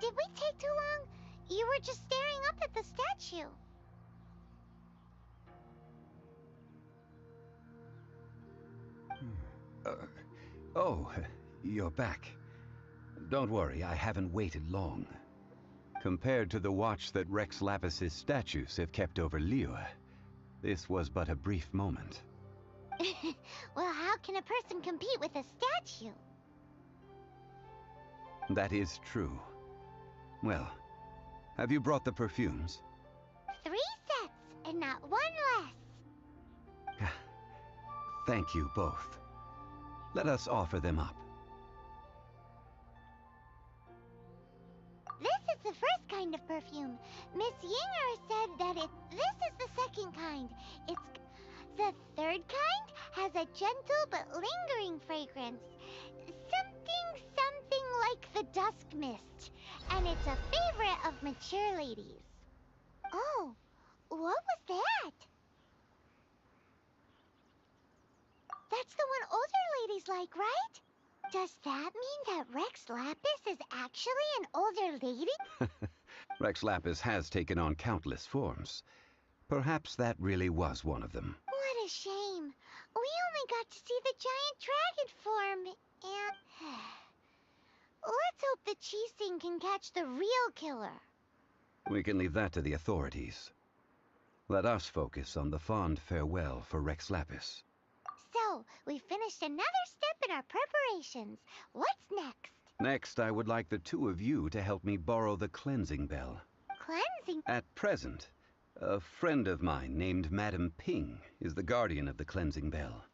Did we take too long? You were just staring up at the statue. Oh, you're back. Don't worry, I haven't waited long. Compared to the watch that Rex Lapis's statues have kept over Liyue, this was but a brief moment. Well, how can a person compete with a statue? That is true. Well, have you brought the perfumes? 3 sets, and not 1 less. Thank you both. Let us offer them up. This is the first kind of perfume. Miss Yinger said that this is the second kind. The third kind has a gentle but lingering fragrance. Something like the dusk mist. And it's a favorite of mature ladies. Oh, what was that? That's the one older ladies like, right? Does that mean that Rex Lapis is actually an older lady? Rex Lapis has taken on countless forms. Perhaps that really was one of them. What a shame. We only got to see the giant dragon form, and... Let's hope the Chising can catch the real killer. We can leave that to the authorities. Let us focus on the fond farewell for Rex Lapis. So, we finished another step in our preparations. What's next? Next, I would like the 2 of you to help me borrow the cleansing bell. Cleansing? At present, a friend of mine named Madame Ping is the guardian of the cleansing bell.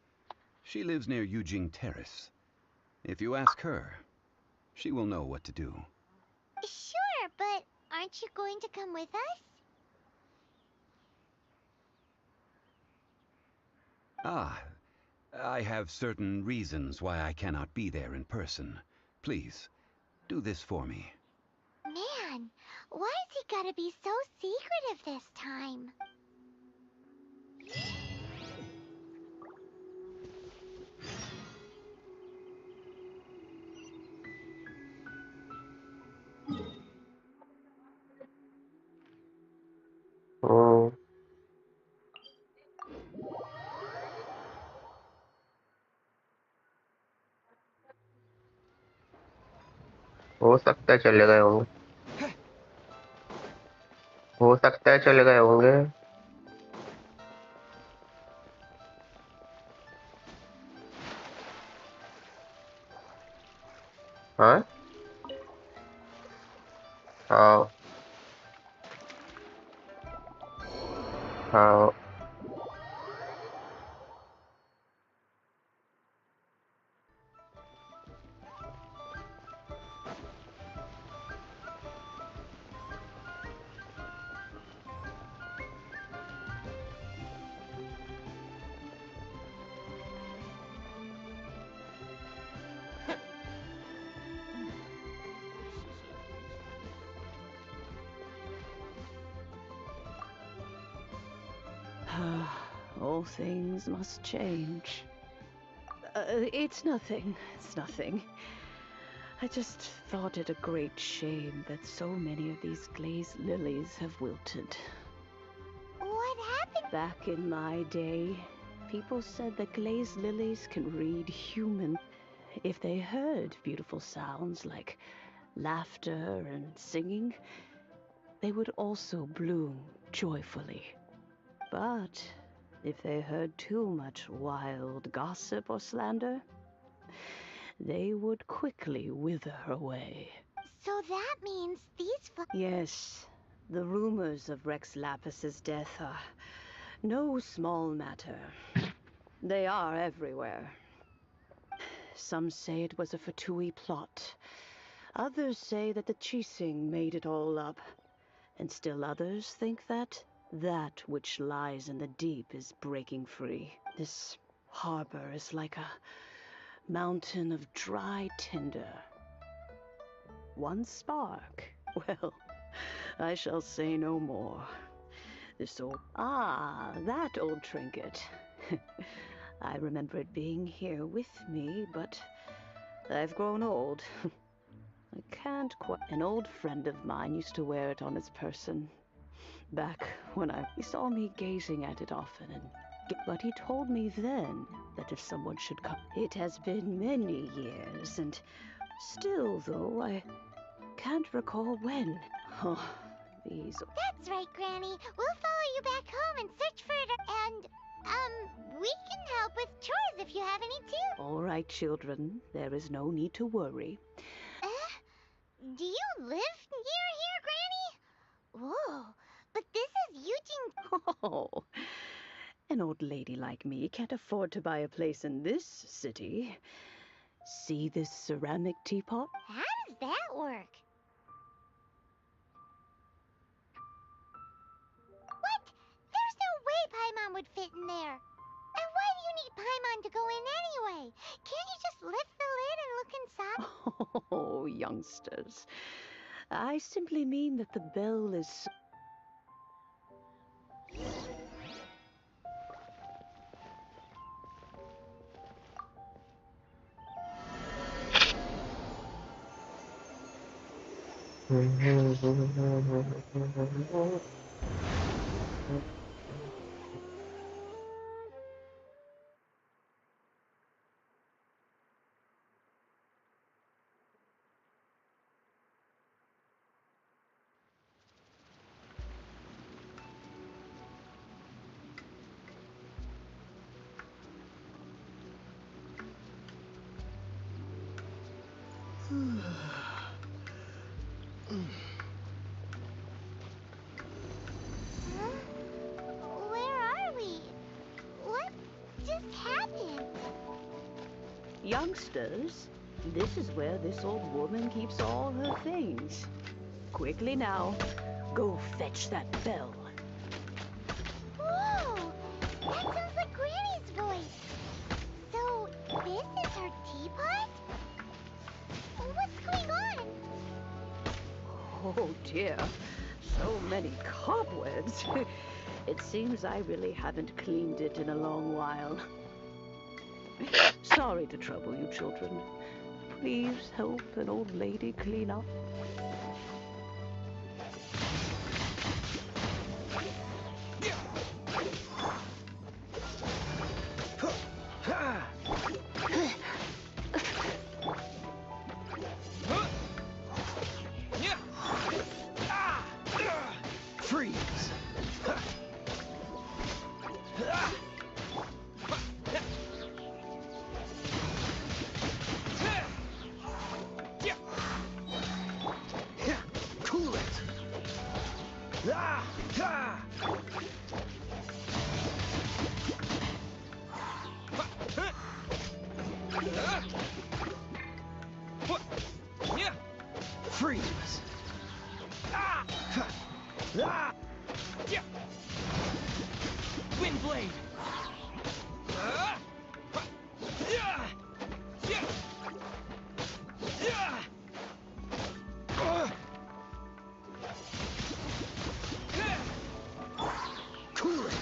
She lives near Yujing Terrace. If you ask her, she will know what to do. Sure, but aren't you going to come with us? Ah, I have certain reasons why I cannot be there in person. Please, do this for me. Man, why's he gotta be so secretive this time? हो सकता है चले गए होंगे, हो सकता है चले गए होंगे। हाँ हाँ हाँ। All things must change. It's nothing. It's nothing. I just thought it a great shame that so many of these glazed lilies have wilted. What happened? Back in my day, people said that glazed lilies can read human. If they heard beautiful sounds like laughter and singing, they would also bloom joyfully. But if they heard too much wild gossip or slander, they would quickly wither away. So that means these Yes, the rumors of Rex Lapis's death are no small matter. They are everywhere. Some say it was a Fatui plot. Others say that the Chising made it all up. And still others think that which lies in the deep is breaking free. This harbor is like a mountain of dry tinder. One spark. Well, I shall say no more. This old... Ah, that old trinket. I remember it being here with me, but I've grown old. I can't quite... An old friend of mine used to wear it on his person. Back when he saw me gazing at it often, but he told me then that if someone should come... It has been many years, and still, though, I can't recall when. Oh, these... That's right, Granny. We'll follow you back home and search for it. And, we can help with chores if you have any too. All right, children. There is no need to worry. Do you live near here, Granny? Whoa, but this is Eugene. Oh, an old lady like me can't afford to buy a place in this city. See this ceramic teapot? How does that work? What? There's no way Paimon would fit in there. And why do you need Paimon to go in anyway? Can't you just lift the lid and look inside? Oh, youngsters. I simply mean that the bell is... Where are we? What just happened? Youngsters, this is where this old woman keeps all her things. Quickly now, go fetch that bell. Whoa! That sounds like Granny's voice. So, this is her teapot? What's going on? Oh dear, so many cobwebs. It seems I really haven't cleaned it in a long while. Sorry to trouble you, children. Please help an old lady clean up. Freeze! Ah! Ah! Yeah! Wind blade! Yeah! Yeah! Yeah! Cool it!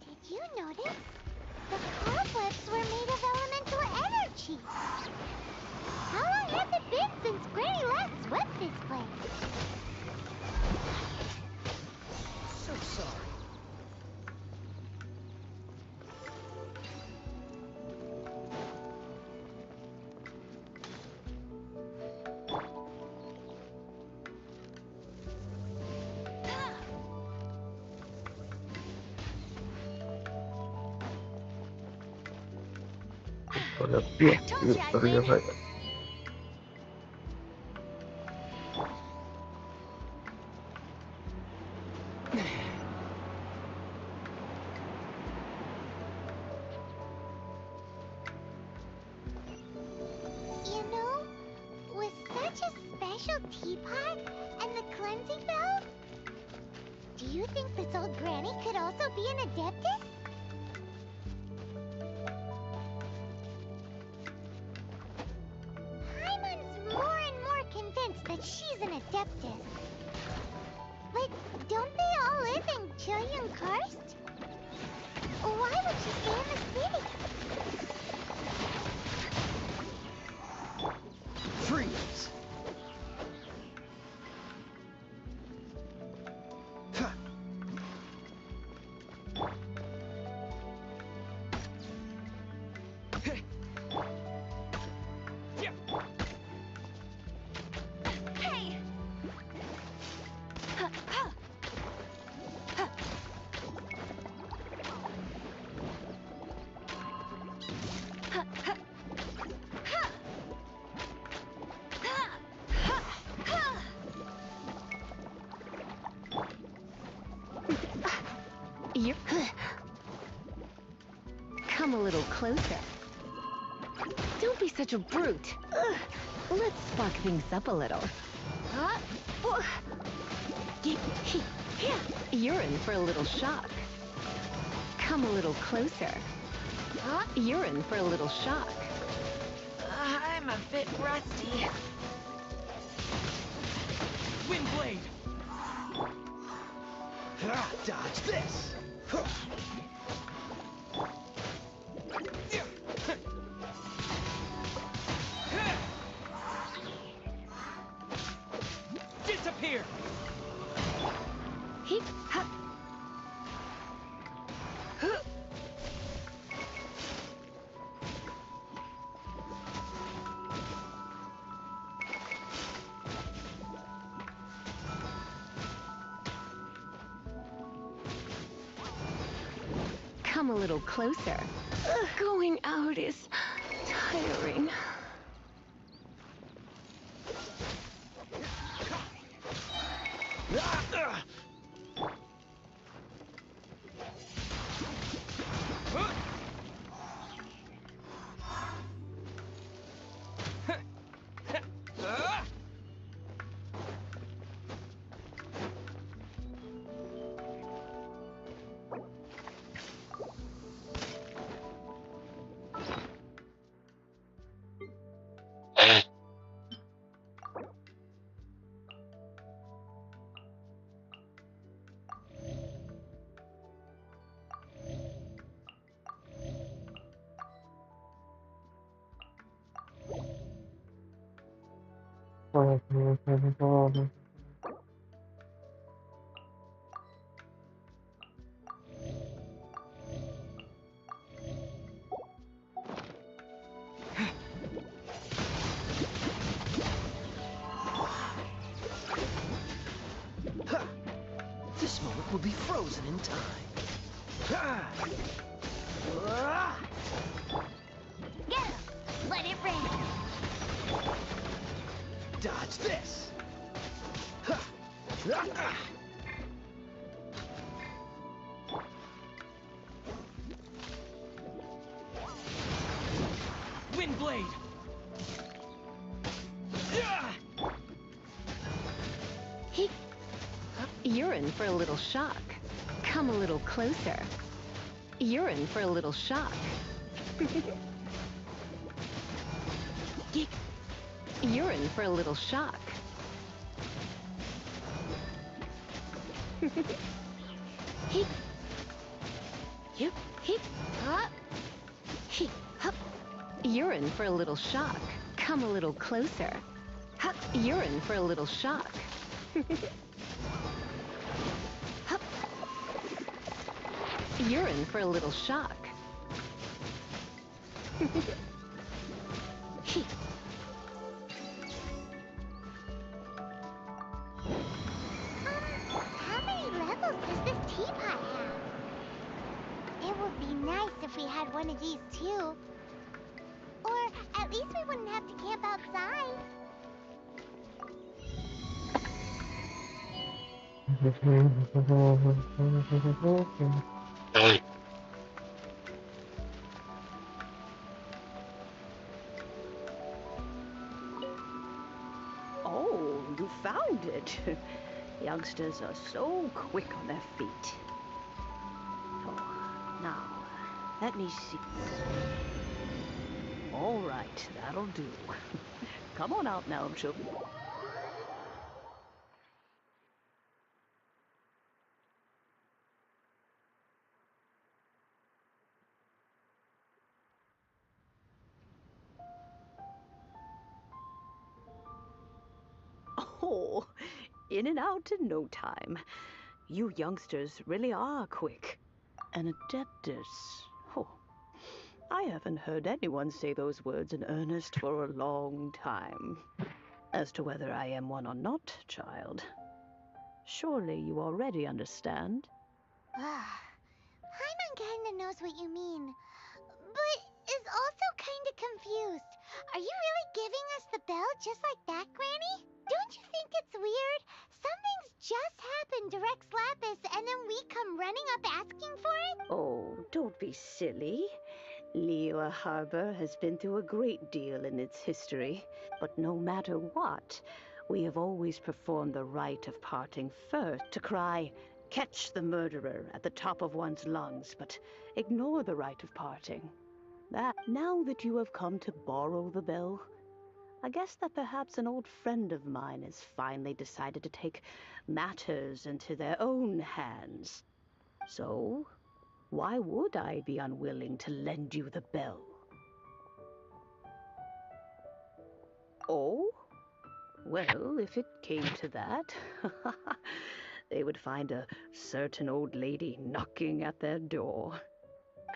Did you notice? The cobwebs were made of elemental energy. How long has it been since Granny last swept this place? So sorry. Told you I'd win. You know, with such a special teapot and the cleansing valve, do you think this old granny could also be an adeptus? Paimon's more and more convinced that she's an adeptus. But don't they all live in Chilean Karst? Why would she stay in the city? Freeze! Hey! You're... Come a little closer. Don't be such a brute. Let's spark things up a little. You're in for a little shock. Come a little closer. You're in for a little shock. I'm a bit rusty. Wind blade! Dodge this! Disappear! Come a little closer. Going out is tiring. This moment will be frozen in time. Go! Let it rain! Dodge this! Windblade! You're in for a little shock. Come a little closer. You're in for a little shock. You're in for a little shock. You're in for a little shock. Come a little closer. You're in for a little shock. You're in for a little shock. How many levels does this teapot have? It would be nice if we had one of these too. Or at least we wouldn't have to camp outside. Oh, you found it. Youngsters are so quick on their feet. Oh, now, let me see. All right, that'll do. Come on out now, children. Oh, in and out in no time. You youngsters really are quick. An adeptus. Oh, I haven't heard anyone say those words in earnest for a long time. As to whether I am one or not, child, surely you already understand. Paimon kinda knows what you mean, but is also kinda confused. Are you really giving us the bell just like that, Granny? Don't you think it's weird? Something's just happened to Rex Lapis and then we come running up asking for it? Oh, don't be silly. Liyue Harbor has been through a great deal in its history, but no matter what, we have always performed the rite of parting first to cry, "Catch the murderer," at the top of one's lungs, but ignore the rite of parting. Now that you have come to borrow the bell, I guess that perhaps an old friend of mine has finally decided to take matters into their own hands. So, why would I be unwilling to lend you the bell? Oh? Well, if it came to that, they would find a certain old lady knocking at their door.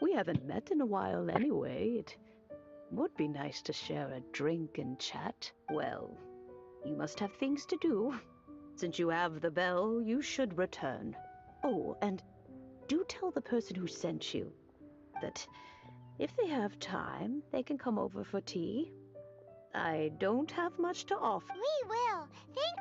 We haven't met in a while anyway. It would be nice to share a drink and chat. Well, you must have things to do. Since you have the bell, you should return. Oh, and do tell the person who sent you that if they have time, they can come over for tea. I don't have much to offer. We will. Thank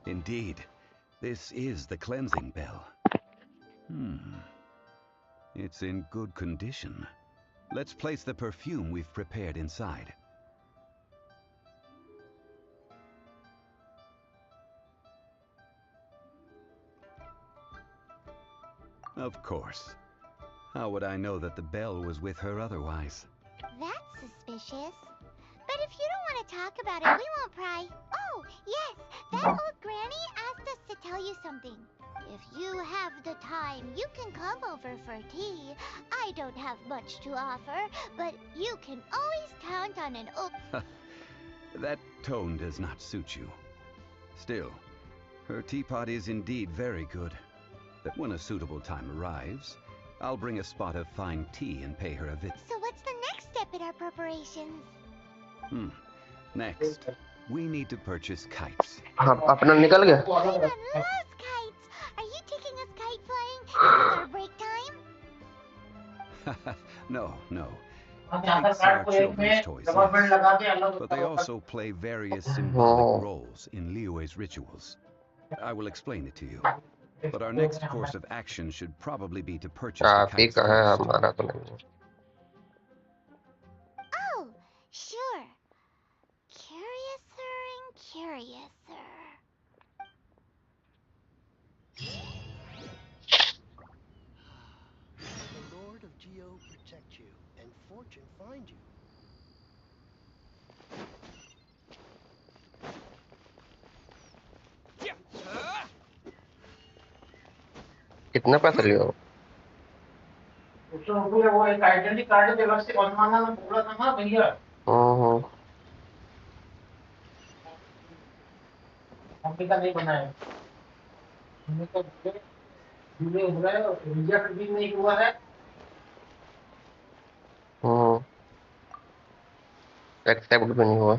Indeed, this is the cleansing bell. It's in good condition. Let's place the perfume we've prepared inside. Of course. How would I know that the bell was with her otherwise? That's suspicious. But if you don't want to talk about it, we won't pry. Oh, yes, that old granny asked us to tell you something. If you have the time, you can come over for tea. I don't have much to offer, but you can always count on an That tone does not suit you. Still, her teapot is indeed very good. That when a suitable time arrives, I'll bring a spot of fine tea and pay her a visit. So what's the next step in our preparations? Next, we need to purchase kites. अपना निकल गया? Paimon loves kites. Are you taking us kite flying? This is our break time? No. Kites are children's toys, yes. But they also play various symbolic roles in Liyue's rituals. I will explain it to you. But our next course of action should probably be to purchase the kites first. Oh, sure. Curiouser and curiouser. May the Lord of Geo protect you and fortune find you. कितने पैसे लिए हो? वो एक identity card के अलग से बनवाना मैं बोला था ना भैया। हमने का नहीं बनाया। हमने तो जुड़े हुए हैं और रिजेक्ट भी नहीं हुआ है। एक्सेप्ट भी नहीं हुआ।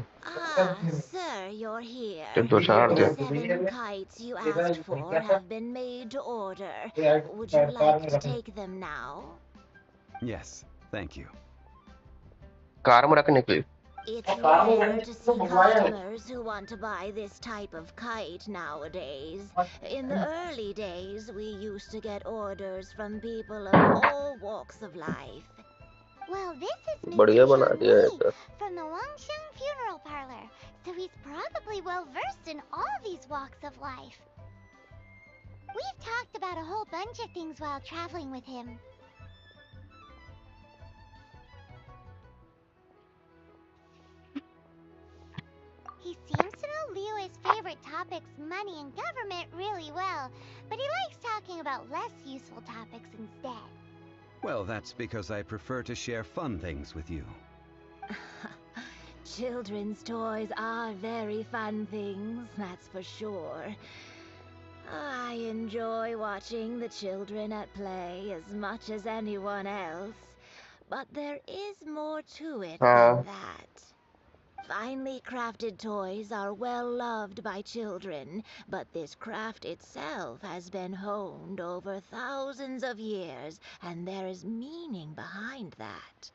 Sir, you're here. तो दो चार The दिन। 7 kites you asked for have been made to order. Would you like to take them now? Yes, thank you. Car में रखने के लिए। It's rare to see customers who want to buy this type of kite nowadays. In the early days, we used to get orders from people of all walks of life. Well, this is बढ़िया Mr. बना दिया है Zhongli sir. from the Wangsheng Funeral Parlor, so he's probably well versed in all these walks of life. We've talked about a whole bunch of things while traveling with him. He seems to know Liyue's favorite topics, money and government, really well, but he likes talking about less useful topics instead. Well, that's because I prefer to share fun things with you. Children's toys are very fun things, that's for sure. I enjoy watching the children at play as much as anyone else, but there is more to it than that. Finely crafted toys are well loved by children, but this craft itself has been honed over thousands of years, and there is meaning behind that.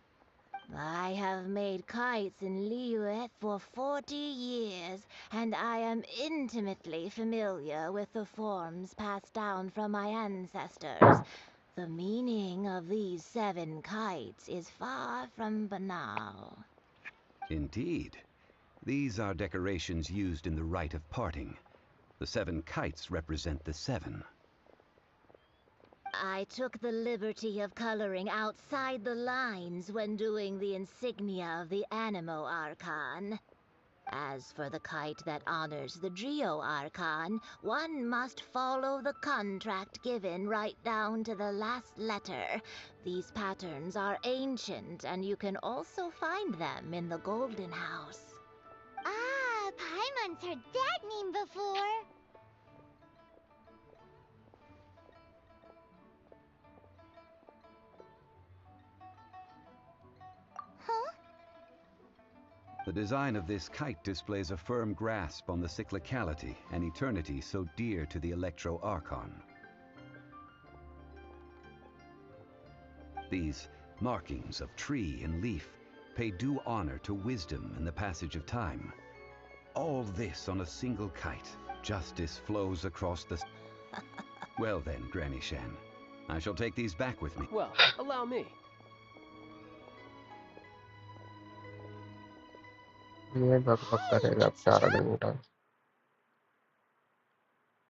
I have made kites in Liyue for 40 years, and I am intimately familiar with the forms passed down from my ancestors. The meaning of these 7 kites is far from banal. Indeed. These are decorations used in the rite of parting. The 7 kites represent the 7. I took the liberty of coloring outside the lines when doing the insignia of the Animo Archon. As for the kite that honors the Geo Archon, one must follow the contract given right down to the last letter. These patterns are ancient, and you can also find them in the Golden House. Ah, Paimon's heard that name before. Huh? The design of this kite displays a firm grasp on the cyclicality and eternity so dear to the Electro Archon. These markings of tree and leaf pay due honor to wisdom and the passage of time. All this on a single kite justice flows across the... Well then, Granny Shan, I shall take these back with me. Well, allow me. ये बकबक करेगा 4 घंटा